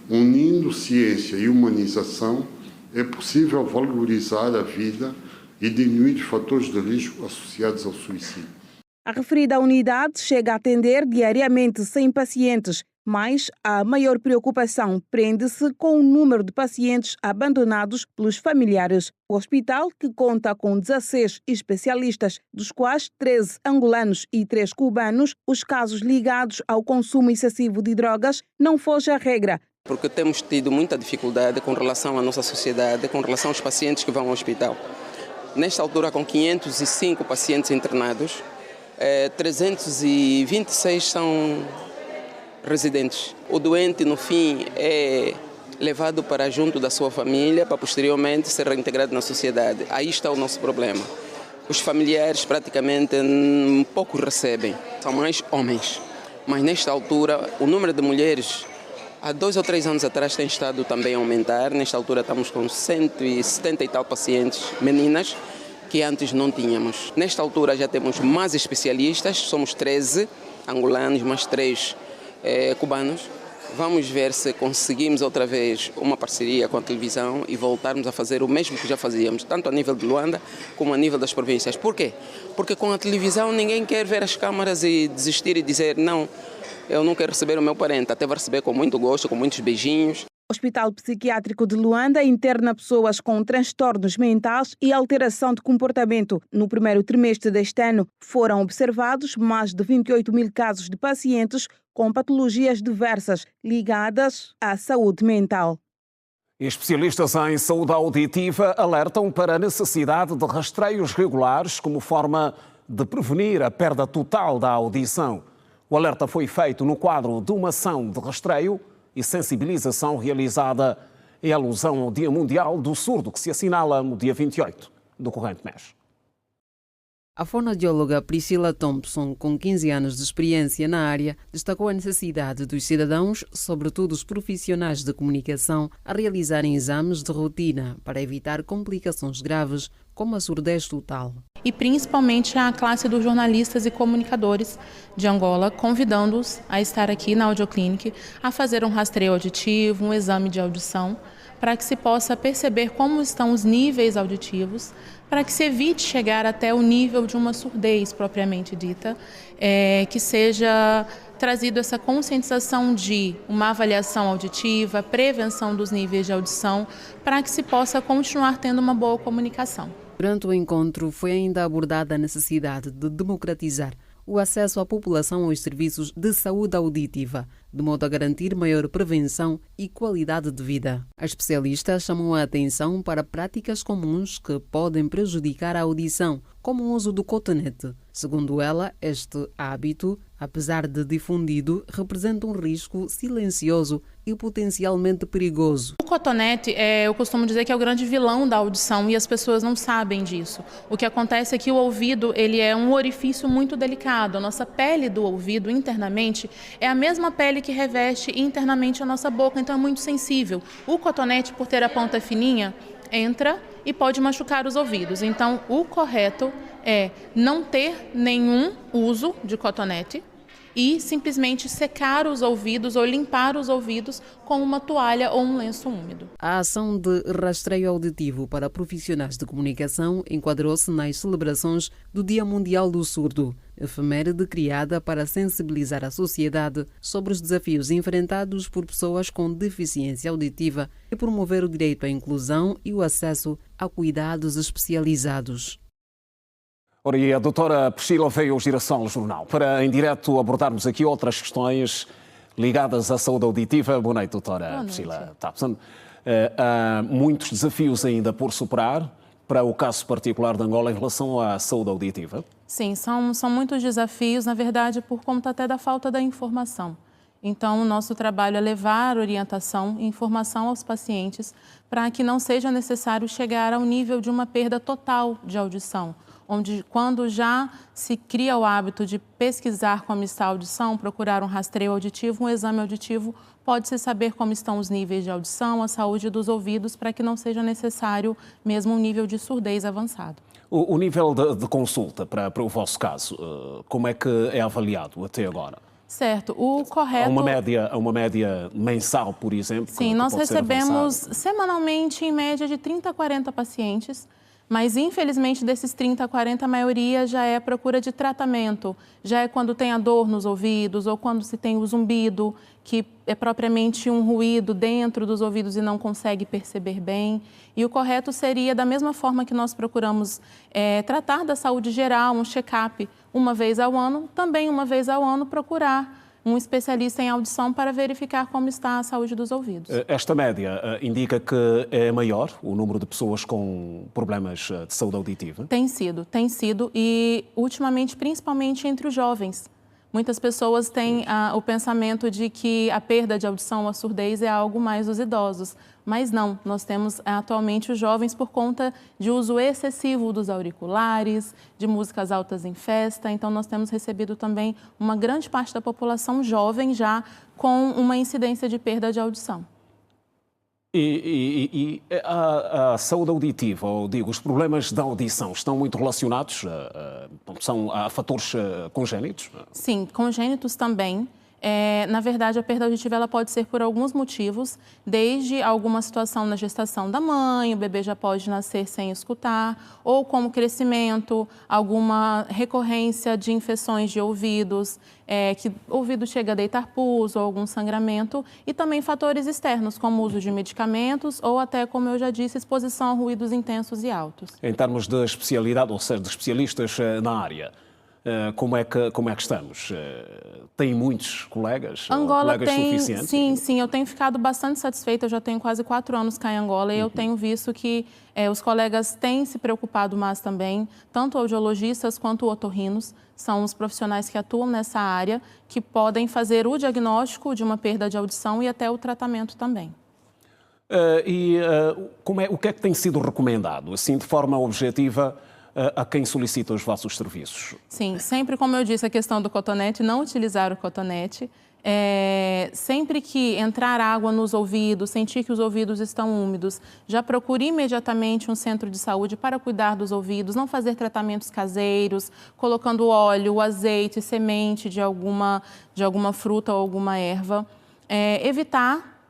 unindo ciência e humanização, é possível valorizar a vida e diminuir os fatores de risco associados ao suicídio. A referida unidade chega a atender diariamente 100 pacientes, mas a maior preocupação prende-se com o número de pacientes abandonados pelos familiares. O hospital, que conta com 16 especialistas, dos quais 13 angolanos e 3 cubanos, os casos ligados ao consumo excessivo de drogas não foge à regra. Porque temos tido muita dificuldade com relação à nossa sociedade, com relação aos pacientes que vão ao hospital. Nesta altura, com 505 pacientes internados, 326 são residentes. O doente, no fim, é levado para junto da sua família para posteriormente ser reintegrado na sociedade. Aí está o nosso problema. Os familiares praticamente pouco recebem, são mais homens. Mas nesta altura, o número de mulheres, há 2 ou 3 anos atrás, tem estado também a aumentar. Nesta altura estamos com 170 e tal pacientes, meninas, que antes não tínhamos. Nesta altura já temos mais especialistas, somos 13 angolanos, mais 3 cubanos. Vamos ver se conseguimos outra vez uma parceria com a televisão e voltarmos a fazer o mesmo que já fazíamos, tanto a nível de Luanda como a nível das províncias. Por quê? Porque com a televisão ninguém quer ver as câmaras e desistir e dizer não, eu não quero receber o meu parente, até vai receber com muito gosto, com muitos beijinhos. O Hospital Psiquiátrico de Luanda interna pessoas com transtornos mentais e alteração de comportamento. No primeiro trimestre deste ano, foram observados mais de 28 mil casos de pacientes com patologias diversas ligadas à saúde mental. Especialistas em saúde auditiva alertam para a necessidade de rastreios regulares como forma de prevenir a perda total da audição. O alerta foi feito no quadro de uma ação de rastreio e sensibilização realizada em alusão ao Dia Mundial do Surdo, que se assinala no dia 28 do corrente mês. A fonoaudióloga Priscila Thompson, com 15 anos de experiência na área, destacou a necessidade dos cidadãos, sobretudo os profissionais de comunicação, a realizarem exames de rotina para evitar complicações graves como a surdez total. E principalmente a classe dos jornalistas e comunicadores de Angola, convidando-os a estar aqui na Audioclinic, a fazer um rastreio auditivo, um exame de audição, para que se possa perceber como estão os níveis auditivos, para que se evite chegar até o nível de uma surdez propriamente dita, que seja trazido essa conscientização de uma avaliação auditiva, prevenção dos níveis de audição, para que se possa continuar tendo uma boa comunicação. Durante o encontro foi ainda abordada a necessidade de democratizar o acesso à população aos serviços de saúde auditiva, de modo a garantir maior prevenção e qualidade de vida. A especialista chamou a atenção para práticas comuns que podem prejudicar a audição, como o uso do cotonete. Segundo ela, este hábito, apesar de difundido, representa um risco silencioso e potencialmente perigoso. O cotonete, eu costumo dizer que é o grande vilão da audição e as pessoas não sabem disso. O que acontece é que o ouvido ele é um orifício muito delicado. A nossa pele do ouvido internamente é a mesma pele que reveste internamente a nossa boca, então é muito sensível. O cotonete, por ter a ponta fininha, entra e pode machucar os ouvidos. Então, o correto é não ter nenhum uso de cotonete e simplesmente secar os ouvidos ou limpar os ouvidos com uma toalha ou um lenço úmido. A ação de rastreio auditivo para profissionais de comunicação enquadrou-se nas celebrações do Dia Mundial do Surdo, efeméride criada para sensibilizar a sociedade sobre os desafios enfrentados por pessoas com deficiência auditiva e promover o direito à inclusão e o acesso a cuidados especializados. Ora, e a doutora Priscila veio ao Girassol Jornal para, em direto, abordarmos aqui outras questões ligadas à saúde auditiva. Boa noite, doutora Priscila Thompson. Há muitos desafios ainda por superar para o caso particular de Angola em relação à saúde auditiva? Sim, são muitos desafios, na verdade, por conta até da falta da informação. Então, o nosso trabalho é levar orientação e informação aos pacientes para que não seja necessário chegar ao nível de uma perda total de audição, onde quando já se cria o hábito de pesquisar como está a audição, procurar um rastreio auditivo, um exame auditivo, pode-se saber como estão os níveis de audição, a saúde dos ouvidos, para que não seja necessário mesmo um nível de surdez avançado. O nível de consulta para o vosso caso, como é que é avaliado até agora? Certo, o correto... Há uma média mensal, por exemplo? Sim, nós recebemos semanalmente em média de 30 a 40 pacientes, mas infelizmente desses 30 a 40 a maioria já é procura de tratamento, já é quando tem a dor nos ouvidos ou quando se tem o zumbido, que é propriamente um ruído dentro dos ouvidos e não consegue perceber bem. E o correto seria, da mesma forma que nós procuramos tratar da saúde geral, um check-up uma vez ao ano, também uma vez ao ano procurar um especialista em audição para verificar como está a saúde dos ouvidos. Esta média indica que é maior o número de pessoas com problemas de saúde auditiva? Tem sido e ultimamente principalmente entre os jovens. Muitas pessoas têm o pensamento de que a perda de audição, a surdez, é algo mais dos idosos. Mas não, nós temos atualmente os jovens por conta de uso excessivo dos auriculares, de músicas altas em festa. Então, nós temos recebido também uma grande parte da população jovem já com uma incidência de perda de audição. E a saúde auditiva, ou digo, os problemas da audição estão muito relacionados a fatores congénitos? Sim, congênitos também. Na verdade, a perda auditiva ela pode ser por alguns motivos, desde alguma situação na gestação da mãe, o bebê já pode nascer sem escutar, ou como crescimento, alguma recorrência de infecções de ouvidos, que o ouvido chega a deitar pus ou algum sangramento, e também fatores externos, como o uso de medicamentos ou até, como eu já disse, exposição a ruídos intensos e altos. Em termos de especialidade, ou seja, de especialistas na área, como é que estamos? Tem muitos colegas? Angola colegas suficientes? Sim, eu tenho ficado bastante satisfeita, eu já tenho quase 4 anos cá em Angola e eu tenho visto que os colegas têm se preocupado mais também, tanto audiologistas quanto otorrinos, são os profissionais que atuam nessa área, que podem fazer o diagnóstico de uma perda de audição e até o tratamento também. O que é que tem sido recomendado, assim, de forma objetiva, a quem solicita os vossos serviços? Sim, sempre como eu disse, a questão do cotonete, não utilizar o cotonete. Sempre que entrar água nos ouvidos, sentir que os ouvidos estão úmidos, já procure imediatamente um centro de saúde para cuidar dos ouvidos, não fazer tratamentos caseiros, colocando óleo, azeite, semente de alguma fruta ou alguma erva. Evitar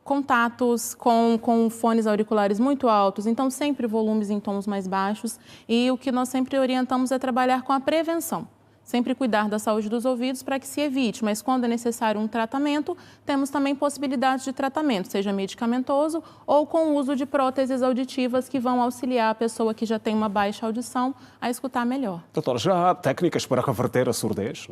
contatos com fones auriculares muito altos, então sempre volumes em tons mais baixos, e o que nós sempre orientamos é trabalhar com a prevenção, sempre cuidar da saúde dos ouvidos para que se evite, mas quando é necessário um tratamento, temos também possibilidades de tratamento, seja medicamentoso ou com o uso de próteses auditivas que vão auxiliar a pessoa que já tem uma baixa audição a escutar melhor. Doutora, já há técnicas para reverter a surdez?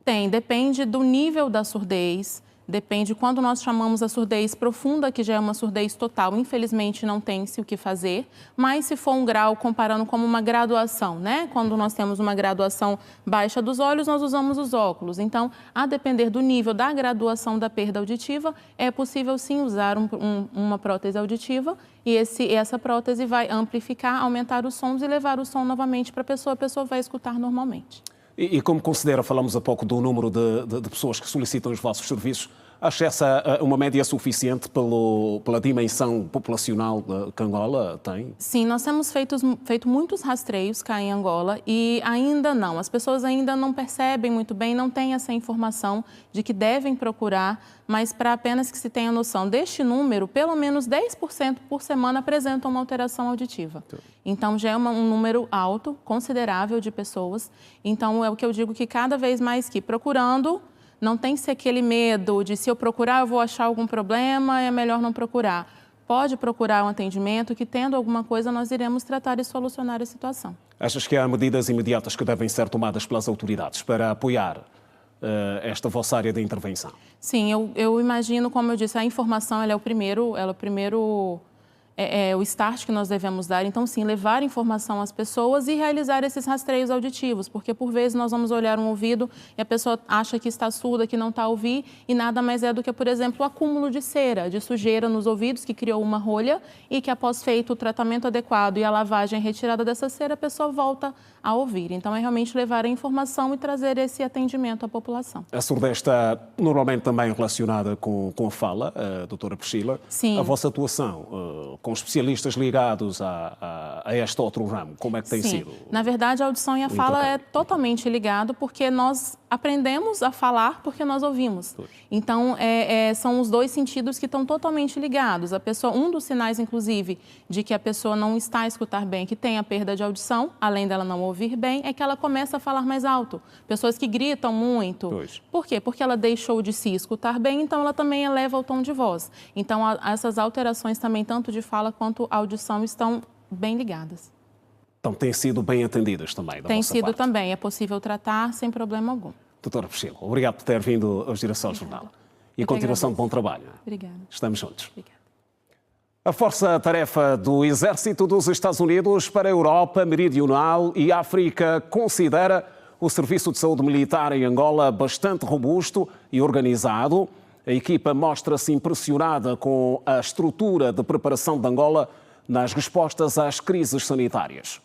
Tem, depende do nível da surdez, Depende, quando nós chamamos a surdez profunda, que já é uma surdez total, infelizmente não tem-se o que fazer, mas se for um grau, comparando como uma graduação, né? Quando nós temos uma graduação baixa dos olhos, nós usamos os óculos. Então, a depender do nível da graduação da perda auditiva, é possível sim usar uma prótese auditiva e essa prótese vai amplificar, aumentar os sons e levar o som novamente para a pessoa vai escutar normalmente. E como considera, falamos há pouco do número de pessoas que solicitam os vossos serviços, acha essa uma média suficiente pela dimensão populacional que Angola tem? Sim, nós temos feito muitos rastreios cá em Angola e ainda não. As pessoas ainda não percebem muito bem, não têm essa informação de que devem procurar, mas para apenas que se tenha noção deste número, pelo menos 10% por semana apresentam uma alteração auditiva. Então já é um número alto, considerável de pessoas. Então é o que eu digo que cada vez mais que procurando, não tem que ser aquele medo de se eu procurar eu vou achar algum problema, é melhor não procurar. Pode procurar um atendimento que, tendo alguma coisa, nós iremos tratar e solucionar a situação. Achas que há medidas imediatas que devem ser tomadas pelas autoridades para apoiar esta vossa área de intervenção? Sim, eu imagino, como eu disse, a informação ela é o start que nós devemos dar. Então, sim, levar informação às pessoas e realizar esses rastreios auditivos, porque, por vezes, nós vamos olhar um ouvido e a pessoa acha que está surda, que não está a ouvir, e nada mais é do que, por exemplo, o acúmulo de cera, de sujeira nos ouvidos, que criou uma rolha e que, após feito o tratamento adequado e a lavagem retirada dessa cera, a pessoa volta a ouvir. Então, é realmente levar a informação e trazer esse atendimento à população. A surdez está normalmente também relacionada com a fala, doutora Priscila. Sim. A vossa atuação com especialistas ligados a este outro ramo, como é que tem sido? Na verdade, a audição e a fala é totalmente ligado porque nós aprendemos a falar porque nós ouvimos. Então, são os dois sentidos que estão totalmente ligados. Um dos sinais, inclusive, de que a pessoa não está a escutar bem, que tem a perda de audição, além dela não ouvir bem, é que ela começa a falar mais alto. Pessoas que gritam muito. Por quê? Porque ela deixou de se escutar bem, então ela também eleva o tom de voz. Então, essas alterações também, tanto de fala quanto audição, estão bem ligadas. Então, têm sido bem atendidas também, da vossa parte? Tem sido também. É possível tratar sem problema algum. Doutora Priscila, obrigado por ter vindo aos Direção Jornal. E continuação de bom trabalho. Obrigada. Estamos juntos. Obrigada. A Força-Tarefa do Exército dos Estados Unidos para a Europa Meridional e África considera o Serviço de Saúde Militar em Angola bastante robusto e organizado. A equipa mostra-se impressionada com a estrutura de preparação de Angola nas respostas às crises sanitárias.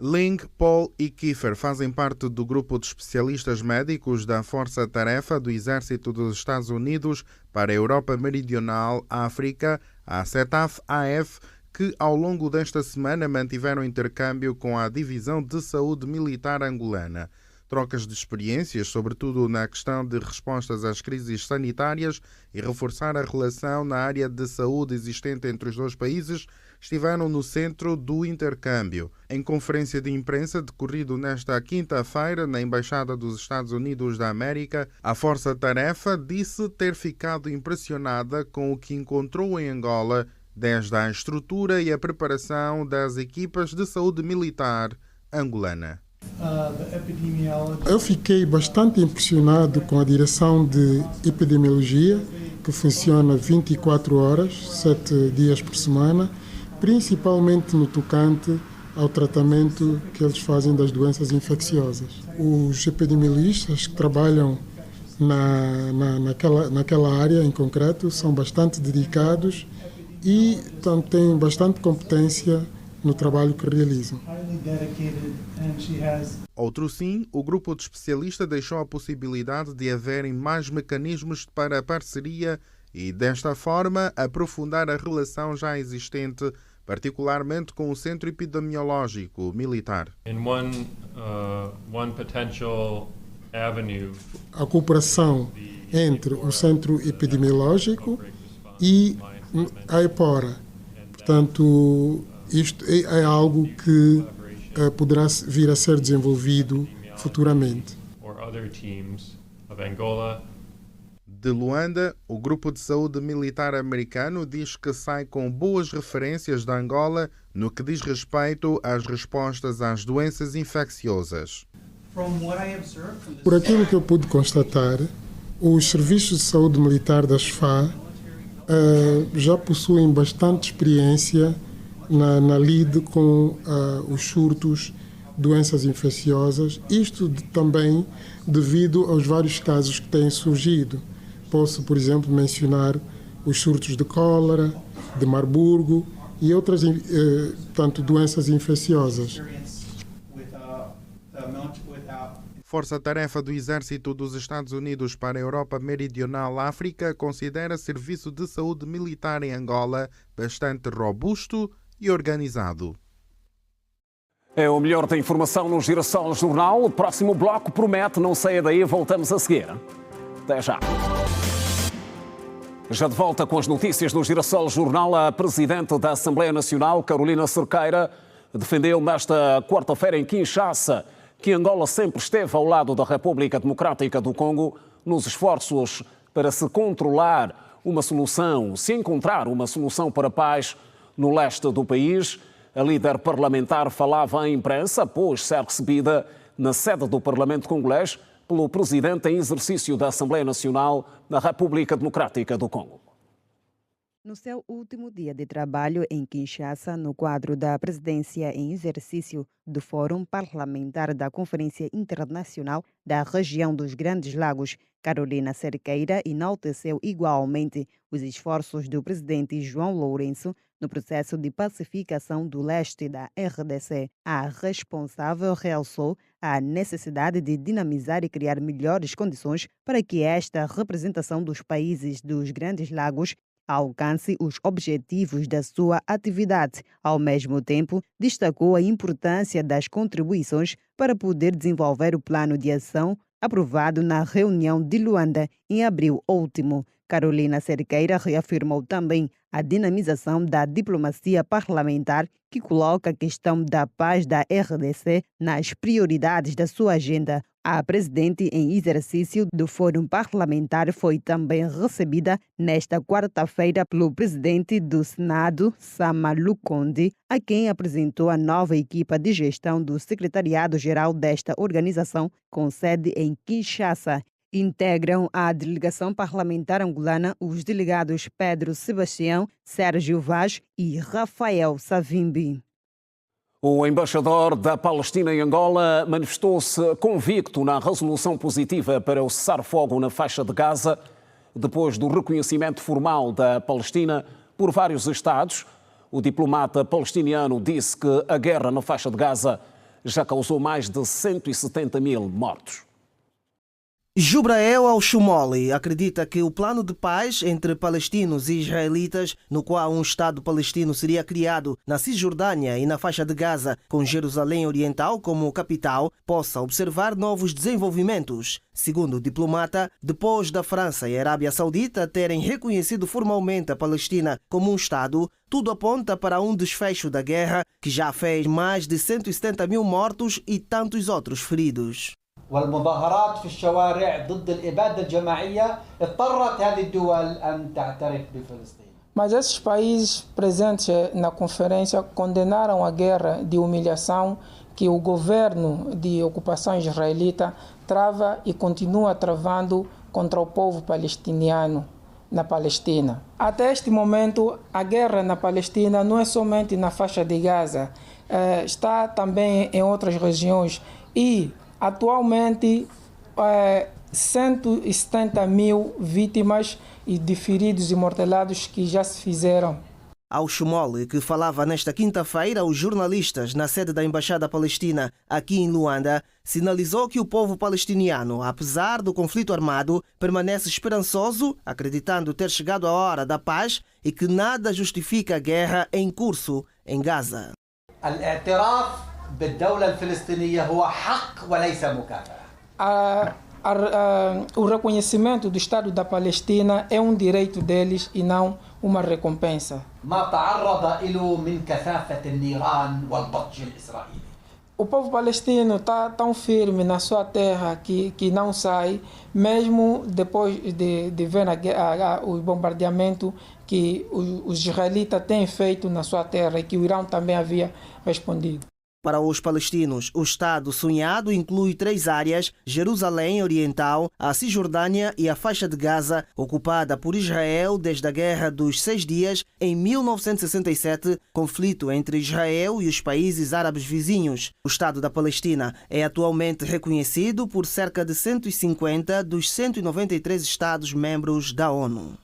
Ling, Paul e Kiefer fazem parte do grupo de especialistas médicos da Força-Tarefa do Exército dos Estados Unidos para a Europa Meridional, África, a CETAF-AF, que ao longo desta semana mantiveram intercâmbio com a Divisão de Saúde Militar angolana. Trocas de experiências, sobretudo na questão de respostas às crises sanitárias e reforçar a relação na área de saúde existente entre os dois países, estiveram no centro do intercâmbio. Em conferência de imprensa decorrido nesta quinta-feira na Embaixada dos Estados Unidos da América, a Força-Tarefa disse ter ficado impressionada com o que encontrou em Angola, desde a estrutura e a preparação das equipas de saúde militar angolana. Eu fiquei bastante impressionado com a direção de epidemiologia, que funciona 24 horas, 7 dias por semana, principalmente no tocante ao tratamento que eles fazem das doenças infecciosas. Os epidemiologistas que trabalham naquela área em concreto são bastante dedicados e têm bastante competência no trabalho que realizam. Outro sim, o grupo de especialistas deixou a possibilidade de haverem mais mecanismos para a parceria e, desta forma, aprofundar a relação já existente, particularmente com o Centro Epidemiológico Militar. A cooperação entre o Centro Epidemiológico e a EPORA. Portanto, isto é algo que poderá vir a ser desenvolvido futuramente. De Luanda, o Grupo de Saúde Militar americano diz que sai com boas referências da Angola no que diz respeito às respostas às doenças infecciosas. Por aquilo que eu pude constatar, os serviços de saúde militar da SFA já possuem bastante experiência na lide com os surtos, doenças infecciosas, isto também devido aos vários casos que têm surgido. Posso, por exemplo, mencionar os surtos de cólera, de Marburgo e outras doenças infecciosas. Força-tarefa do Exército dos Estados Unidos para a Europa Meridional África considera serviço de saúde militar em Angola bastante robusto e organizado. É o melhor da informação no Girassol Jornal. O próximo bloco promete, não saia daí, voltamos a seguir. Até já. Já de volta com as notícias no Girassol Jornal, a Presidente da Assembleia Nacional, Carolina Cerqueira, defendeu nesta quarta-feira em Kinshasa que Angola sempre esteve ao lado da República Democrática do Congo nos esforços para se encontrar uma solução para a paz no leste do país. A líder parlamentar falava à imprensa após ser recebida na sede do Parlamento congolês pelo presidente em exercício da Assembleia Nacional na República Democrática do Congo. No seu último dia de trabalho em Kinshasa, no quadro da presidência em exercício do Fórum Parlamentar da Conferência Internacional da Região dos Grandes Lagos, Carolina Cerqueira enalteceu igualmente os esforços do presidente João Lourenço no processo de pacificação do leste da RDC. A responsável realçou a necessidade de dinamizar e criar melhores condições para que esta representação dos países dos Grandes Lagos alcance os objetivos da sua atividade. Ao mesmo tempo, destacou a importância das contribuições para poder desenvolver o plano de ação aprovado na reunião de Luanda em abril último. Carolina Cerqueira reafirmou também a dinamização da diplomacia parlamentar, que coloca a questão da paz da RDC nas prioridades da sua agenda. A presidente em exercício do Fórum Parlamentar foi também recebida nesta quarta-feira pelo presidente do Senado, Sama Lukonde, a quem apresentou a nova equipa de gestão do secretariado-geral desta organização, com sede em Kinshasa. Integram a delegação parlamentar angolana os delegados Pedro Sebastião, Sérgio Vaz e Rafael Savimbi. O embaixador da Palestina em Angola manifestou-se convicto na resolução positiva para o cessar-fogo na faixa de Gaza, depois do reconhecimento formal da Palestina por vários Estados. O diplomata palestiniano disse que a guerra na faixa de Gaza já causou mais de 170 mil mortos. Jubrael Al-Shumoli acredita que o plano de paz entre palestinos e israelitas, no qual um Estado palestino seria criado na Cisjordânia e na faixa de Gaza, com Jerusalém Oriental como capital, possa observar novos desenvolvimentos. Segundo o diplomata, depois da França e a Arábia Saudita terem reconhecido formalmente a Palestina como um Estado, tudo aponta para um desfecho da guerra que já fez mais de 170 mil mortos e tantos outros feridos. والمظاهرات في الشوارع ضد الإبادة الجماعية اضطرت هذه الدول أن تعترف بفلسطين. Mas esses países presentes na conferência condenaram a guerra de humilhação que o governo de ocupação israelita trava e continua travando contra o povo palestiniano na Palestina. Até este momento, a guerra na Palestina não é somente na faixa de Gaza, está também em outras regiões e atualmente, 170 mil vítimas e de feridos e mortelados que já se fizeram. Al-Shumoli, que falava nesta quinta-feira aos jornalistas na sede da Embaixada Palestina aqui em Luanda, sinalizou que o povo palestiniano, apesar do conflito armado, permanece esperançoso, acreditando ter chegado a hora da paz e que nada justifica a guerra em curso em Gaza. بالدولة الفلسطينية هو حق وليس مكافأة. O reconhecimento do Estado da Palestina é um direito deles e não uma recompensa. ما تعرض له من كثافة النيران والبطش الإسرائيلي. O povo palestino está tão firme na sua terra que não sai, mesmo depois de ver o bombardeamento que os israelitas têm feito na sua terra e que o Irã também havia respondido. Para os palestinos, o Estado sonhado inclui 3 áreas: Jerusalém Oriental, a Cisjordânia e a faixa de Gaza, ocupada por Israel desde a Guerra dos 6 Dias em 1967, conflito entre Israel e os países árabes vizinhos. O Estado da Palestina é atualmente reconhecido por cerca de 150 dos 193 Estados-membros da ONU.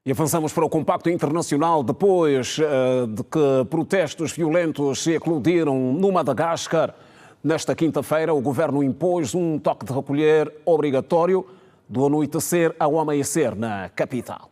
E avançamos para o compacto internacional depois de que protestos violentos se eclodiram no Madagascar. Nesta quinta-feira, o governo impôs um toque de recolher obrigatório do anoitecer ao amanhecer na capital.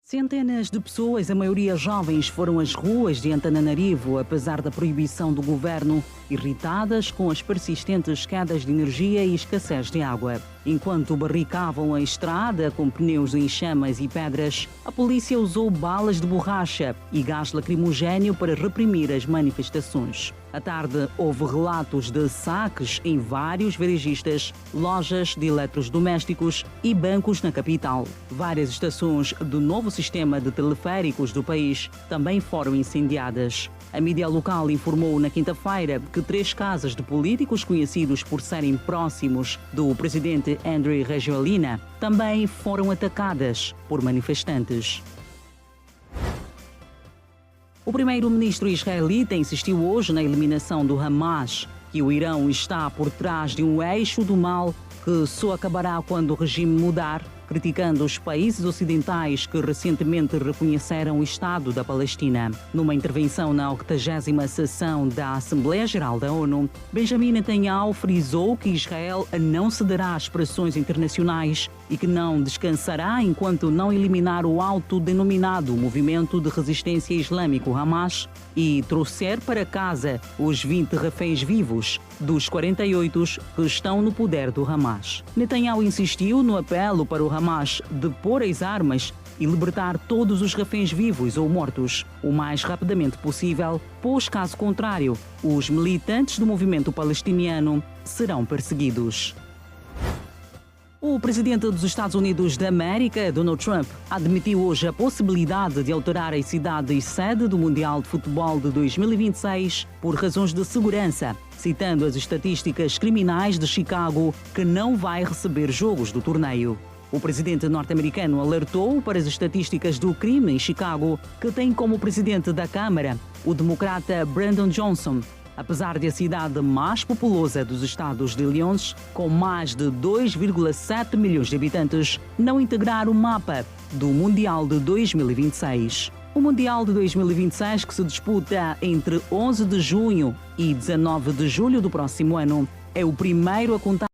Centenas de pessoas, a maioria jovens, foram às ruas de Antananarivo, apesar da proibição do governo, irritadas com as persistentes quedas de energia e escassez de água. Enquanto barricavam a estrada com pneus em chamas e pedras, a polícia usou balas de borracha e gás lacrimogéneo para reprimir as manifestações. À tarde, houve relatos de saques em vários varejistas, lojas de eletrodomésticos e bancos na capital. Várias estações do novo sistema de teleféricos do país também foram incendiadas. A mídia local informou na quinta-feira que 3 casas de políticos conhecidos por serem próximos do presidente Andry Rajoelina também foram atacadas por manifestantes. O primeiro-ministro israelita insistiu hoje na eliminação do Hamas, que o Irão está por trás de um eixo do mal que só acabará quando o regime mudar, criticando os países ocidentais que recentemente reconheceram o Estado da Palestina. Numa intervenção na 80ª sessão da Assembleia Geral da ONU, Benjamin Netanyahu frisou que Israel não cederá às pressões internacionais e que não descansará enquanto não eliminar o autodenominado Movimento de Resistência Islâmico Hamas e trouxer para casa os 20 reféns vivos dos 48 que estão no poder do Hamas. Netanyahu insistiu no apelo para o Hamas de pôr as armas e libertar todos os reféns vivos ou mortos o mais rapidamente possível, pois, caso contrário, os militantes do movimento palestiniano serão perseguidos. O presidente dos Estados Unidos da América, Donald Trump, admitiu hoje a possibilidade de alterar a cidade e sede do Mundial de Futebol de 2026 por razões de segurança, citando as estatísticas criminais de Chicago, que não vai receber jogos do torneio. O presidente norte-americano alertou para as estatísticas do crime em Chicago, que tem como presidente da Câmara o democrata Brandon Johnson, apesar de a cidade mais populosa dos estados de Illinois, com mais de 2,7 milhões de habitantes, não integrar o mapa do Mundial de 2026. O Mundial de 2026, que se disputa entre 11 de junho e 19 de julho do próximo ano, é o primeiro a contar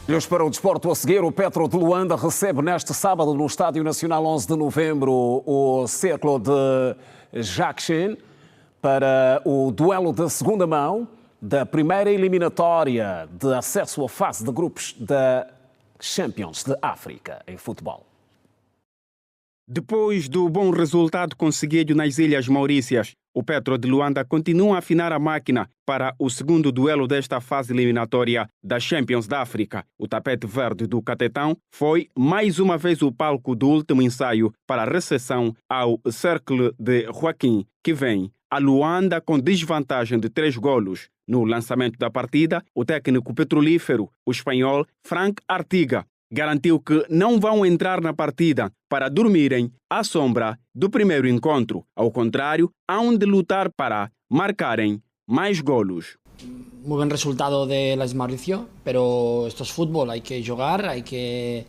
Olhos para o desporto a seguir, o Petro de Luanda recebe neste sábado no Estádio Nacional 11 de novembro o Cercle de Jacquin para o duelo de segunda mão da primeira eliminatória de acesso à fase de grupos da Champions de África em futebol. Depois do bom resultado conseguido nas Ilhas Maurícias, o Petro de Luanda continua a afinar a máquina para o segundo duelo desta fase eliminatória da Champions da África. O tapete verde do Catetão foi mais uma vez o palco do último ensaio para a recepção ao Cercle de Joaquim, que vem a Luanda com desvantagem de 3 golos. No lançamento da partida, o técnico petrolífero, o espanhol Frank Artiga, garantiu que não vão entrar na partida para dormirem à sombra do primeiro encontro. Ao contrário, hão de lutar para marcarem mais golos. Muy buen resultado de las Mauricio, pero esto es fútbol, hay que jugar, hay que,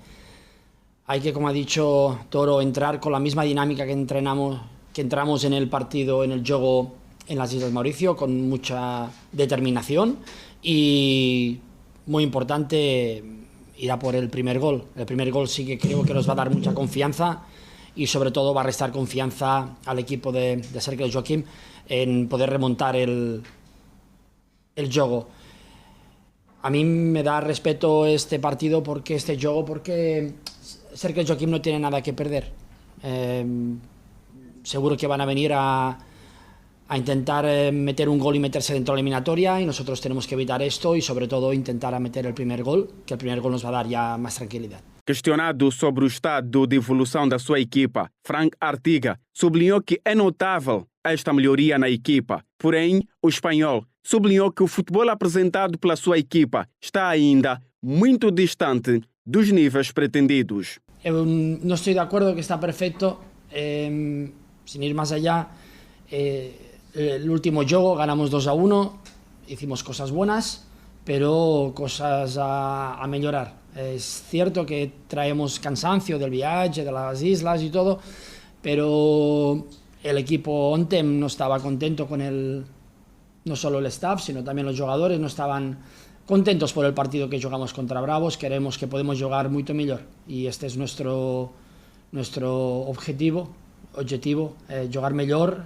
como ha dicho Toro, entrar con la misma dinámica que entramos en el partido, en el juego en las Islas Mauricio, con mucha determinación y muy importante ir a por el primer gol. El primer gol sí que creo que nos va a dar mucha confianza y sobre todo va a restar confianza al equipo de Cercle Joaquim en poder remontar el juego. A mí me da respeto este partido porque porque Cercle Joaquim no tiene nada que perder. Seguro que van a venir a intentar meter un gol y meterse dentro de la eliminatoria y nosotros tenemos que evitar esto y sobre todo intentar a meter el primer gol, que el primer gol nos va a dar ya más tranquilidad. Questionado sobre o estado de evolução da sua equipa, Frank Artiga sublinhou que é notável esta melhoria na equipa. Porém, o espanhol sublinhou que o futebol apresentado pela sua equipa está ainda muito distante dos níveis pretendidos. Eu não estou de acordo que está perfeito. Sin ir más allá, el último juego ganamos 2-1, hicimos cosas buenas, pero cosas a mejorar. Es cierto que traemos cansancio del viaje, de las islas y todo, pero el equipo ONTEM no estaba contento con no solo el staff, sino también los jugadores no estaban contentos por el partido que jugamos contra Bravos. Queremos que podemos jugar mucho mejor y este es nuestro objetivo, jugar mejor,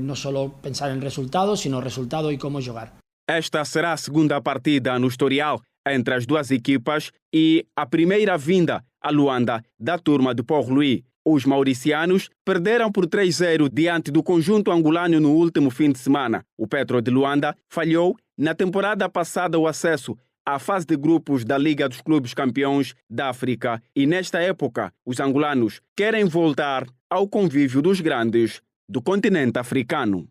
no solo pensar en resultados, sino resultado y cómo jugar. Esta será a segunda partida no historial entre as duas equipas e a primeira vinda a Luanda da turma de Port-Louis. Os mauricianos perderam por 3-0 diante do conjunto angolano no último fim de semana. O Petro de Luanda falhou na temporada passada o acesso à fase de grupos da Liga dos Clubes Campeões da África e nesta época os angolanos querem voltar ao convívio dos grandes do continente africano.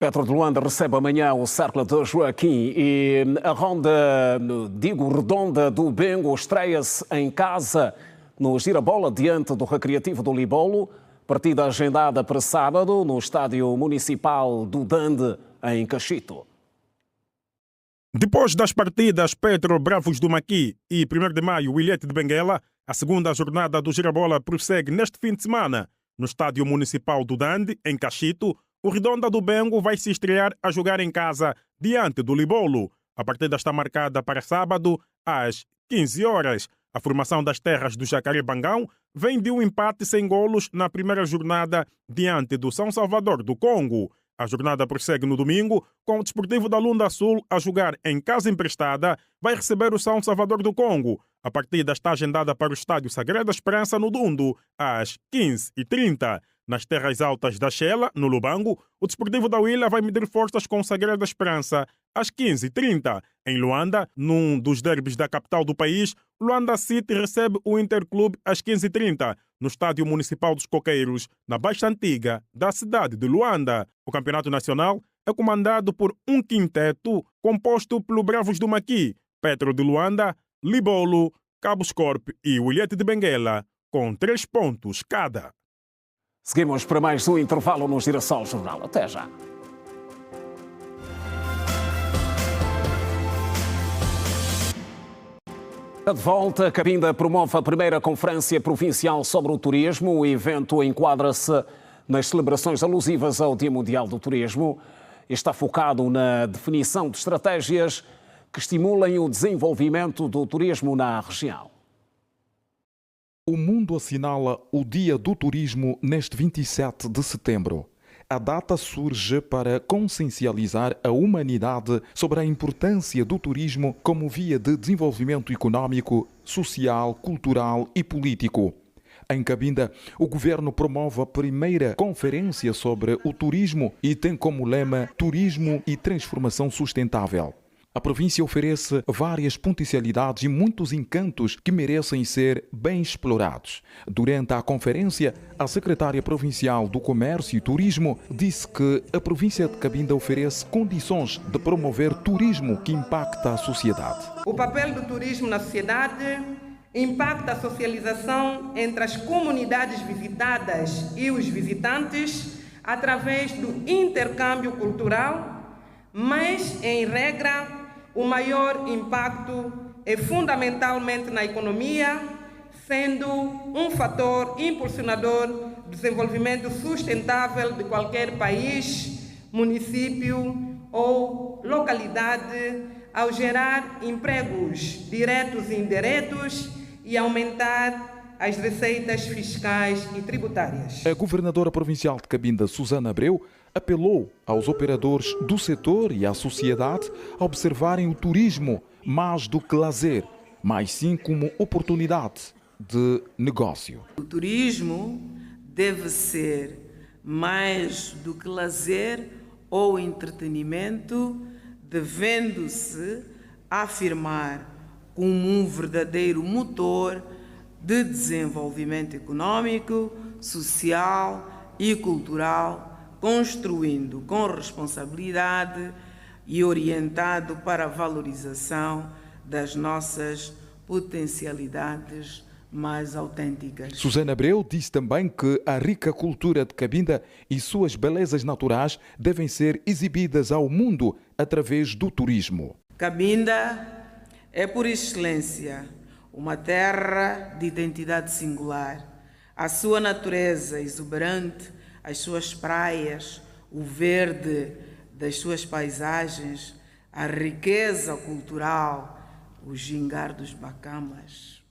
Petro de Luanda recebe amanhã o Cercle de Joaquim e a ronda, redonda do Bengo estreia-se em casa no Girabola diante do Recreativo do Libolo. Partida agendada para sábado no Estádio Municipal do Dande, em Cachito. Depois das partidas Petro Bravos do Maqui e 1º de maio Ilhete de Benguela, a segunda jornada do Girabola prossegue neste fim de semana no Estádio Municipal do Dande, em Cachito. O Redonda do Bengo vai se estrear a jogar em casa diante do Libolo. A partida está marcada para sábado às 15 horas. A formação das terras do Jacaré-Bangão vem de um empate sem golos na primeira jornada diante do São Salvador do Congo. A jornada prossegue no domingo, com o Desportivo da Lunda Sul a jogar em casa emprestada, vai receber o São Salvador do Congo. A partida está agendada para o Estádio Sagrada Esperança no Dundo, às 15h30. Nas terras altas da Xela, no Lubango, o Desportivo da Huila vai medir forças com o Sagrada Esperança às 15h30. Em Luanda, num dos derbys da capital do país, Luanda City recebe o Interclube às 15h30, no Estádio Municipal dos Coqueiros, na Baixa Antiga da cidade de Luanda. O campeonato nacional é comandado por um quinteto composto pelo Bravos do Maqui, Petro de Luanda, Libolo, Cabos Corp e Ilhete de Benguela, com 3 pontos cada. Seguimos para mais um intervalo no Girassol Jornal. Até já. De volta, a Cabinda promove a primeira Conferência Provincial sobre o Turismo. O evento enquadra-se nas celebrações alusivas ao Dia Mundial do Turismo e está focado na definição de estratégias que estimulem o desenvolvimento do turismo na região. O mundo assinala o Dia do Turismo neste 27 de setembro. A data surge para consciencializar a humanidade sobre a importância do turismo como via de desenvolvimento económico, social, cultural e político. Em Cabinda, o governo promove a primeira conferência sobre o turismo e tem como lema Turismo e Transformação Sustentável. A província oferece várias potencialidades e muitos encantos que merecem ser bem explorados. Durante a conferência, a secretária provincial do Comércio e Turismo disse que a província de Cabinda oferece condições de promover turismo que impacta a sociedade. O papel do turismo na sociedade impacta a socialização entre as comunidades visitadas e os visitantes através do intercâmbio cultural, mas, em regra, o maior impacto é fundamentalmente na economia, sendo um fator impulsionador do desenvolvimento sustentável de qualquer país, município ou localidade, ao gerar empregos diretos e indiretos e aumentar as receitas fiscais e tributárias. A governadora provincial de Cabinda, Susana Abreu, apelou aos operadores do setor e à sociedade a observarem o turismo mais do que lazer, mas sim como oportunidade de negócio. O turismo deve ser mais do que lazer ou entretenimento, devendo-se afirmar como um verdadeiro motor de desenvolvimento econômico, social e cultural, construindo com responsabilidade e orientado para a valorização das nossas potencialidades mais autênticas. Susana Abreu disse também que a rica cultura de Cabinda e suas belezas naturais devem ser exibidas ao mundo através do turismo. Cabinda é, por excelência, uma terra de identidade singular. A sua natureza exuberante, as suas praias, o verde das suas paisagens, a riqueza cultural, o gingar dos bacamas,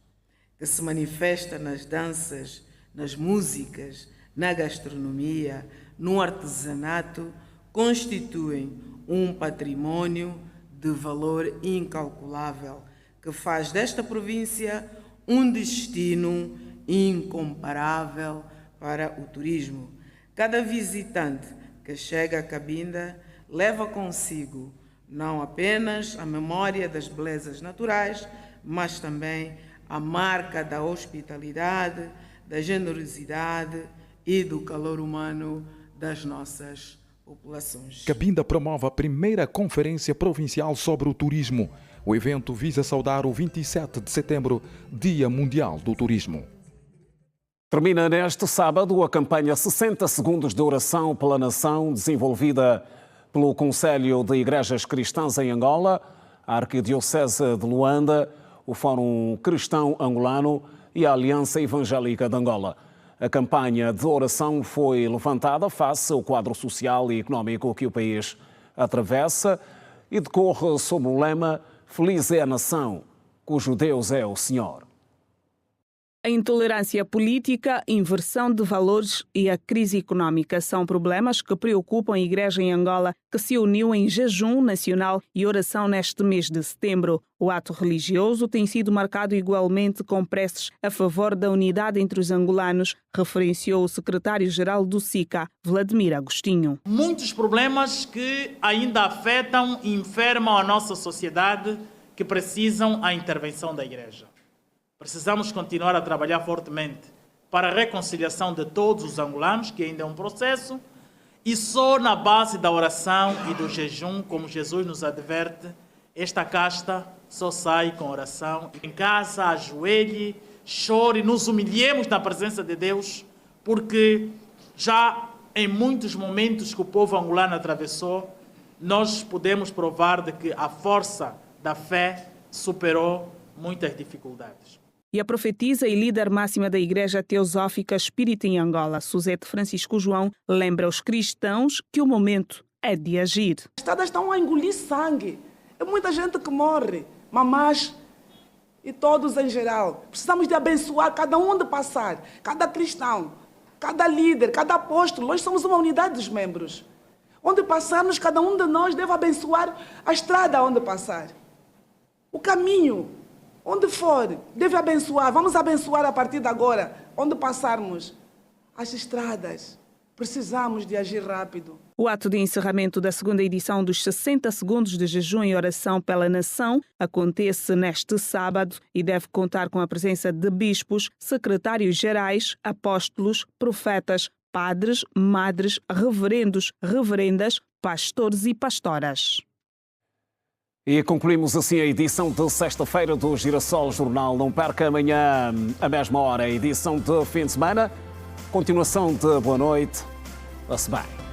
que se manifesta nas danças, nas músicas, na gastronomia, no artesanato, constituem um patrimônio de valor incalculável, que faz desta província um destino incomparável para o turismo. Cada visitante que chega a Cabinda leva consigo não apenas a memória das belezas naturais, mas também a marca da hospitalidade, da generosidade e do calor humano das nossas populações. Cabinda promove a primeira Conferência Provincial sobre o Turismo. O evento visa saudar o 27 de setembro, Dia Mundial do Turismo. Termina neste sábado a campanha 60 segundos de oração pela nação, desenvolvida pelo Conselho de Igrejas Cristãs em Angola, a Arquidiocese de Luanda, o Fórum Cristão Angolano e a Aliança Evangélica de Angola. A campanha de oração foi levantada face ao quadro social e económico que o país atravessa e decorre sob o lema "Feliz é a nação, cujo Deus é o Senhor". A intolerância política, inversão de valores e a crise económica são problemas que preocupam a Igreja em Angola, que se uniu em jejum nacional e oração neste mês de setembro. O ato religioso tem sido marcado igualmente com preces a favor da unidade entre os angolanos, referenciou o secretário-geral do SICA, Vladimir Agostinho. Muitos problemas que ainda afetam e enfermam a nossa sociedade, que precisam a intervenção da Igreja. Precisamos continuar a trabalhar fortemente para a reconciliação de todos os angolanos, que ainda é um processo, e só na base da oração e do jejum, como Jesus nos adverte, esta casta só sai com oração. Em casa, ajoelhe, chore, nos humilhemos na presença de Deus, porque já em muitos momentos que o povo angolano atravessou, nós podemos provar de que a força da fé superou muitas dificuldades. E a profetisa e líder máxima da Igreja Teosófica Espírita em Angola, Suzete Francisco João, lembra aos cristãos que o momento é de agir. As estradas estão a engolir sangue. É muita gente que morre, mamás e todos em geral. Precisamos de abençoar cada um onde passar, cada cristão, cada líder, cada apóstolo. Nós somos uma unidade dos membros. Onde passarmos, cada um de nós deve abençoar a estrada onde passar. O caminho, onde for, deve abençoar. Vamos abençoar a partir de agora, onde passarmos. As estradas, precisamos de agir rápido. O ato de encerramento da segunda edição dos 60 segundos de jejum e oração pela nação acontece neste sábado e deve contar com a presença de bispos, secretários-gerais, apóstolos, profetas, padres, madres, reverendos, reverendas, pastores e pastoras. E concluímos assim a edição de sexta-feira do Girassol Jornal. Não perca amanhã, à mesma hora, a edição de fim de semana. Continuação de boa noite. Vá-se bem.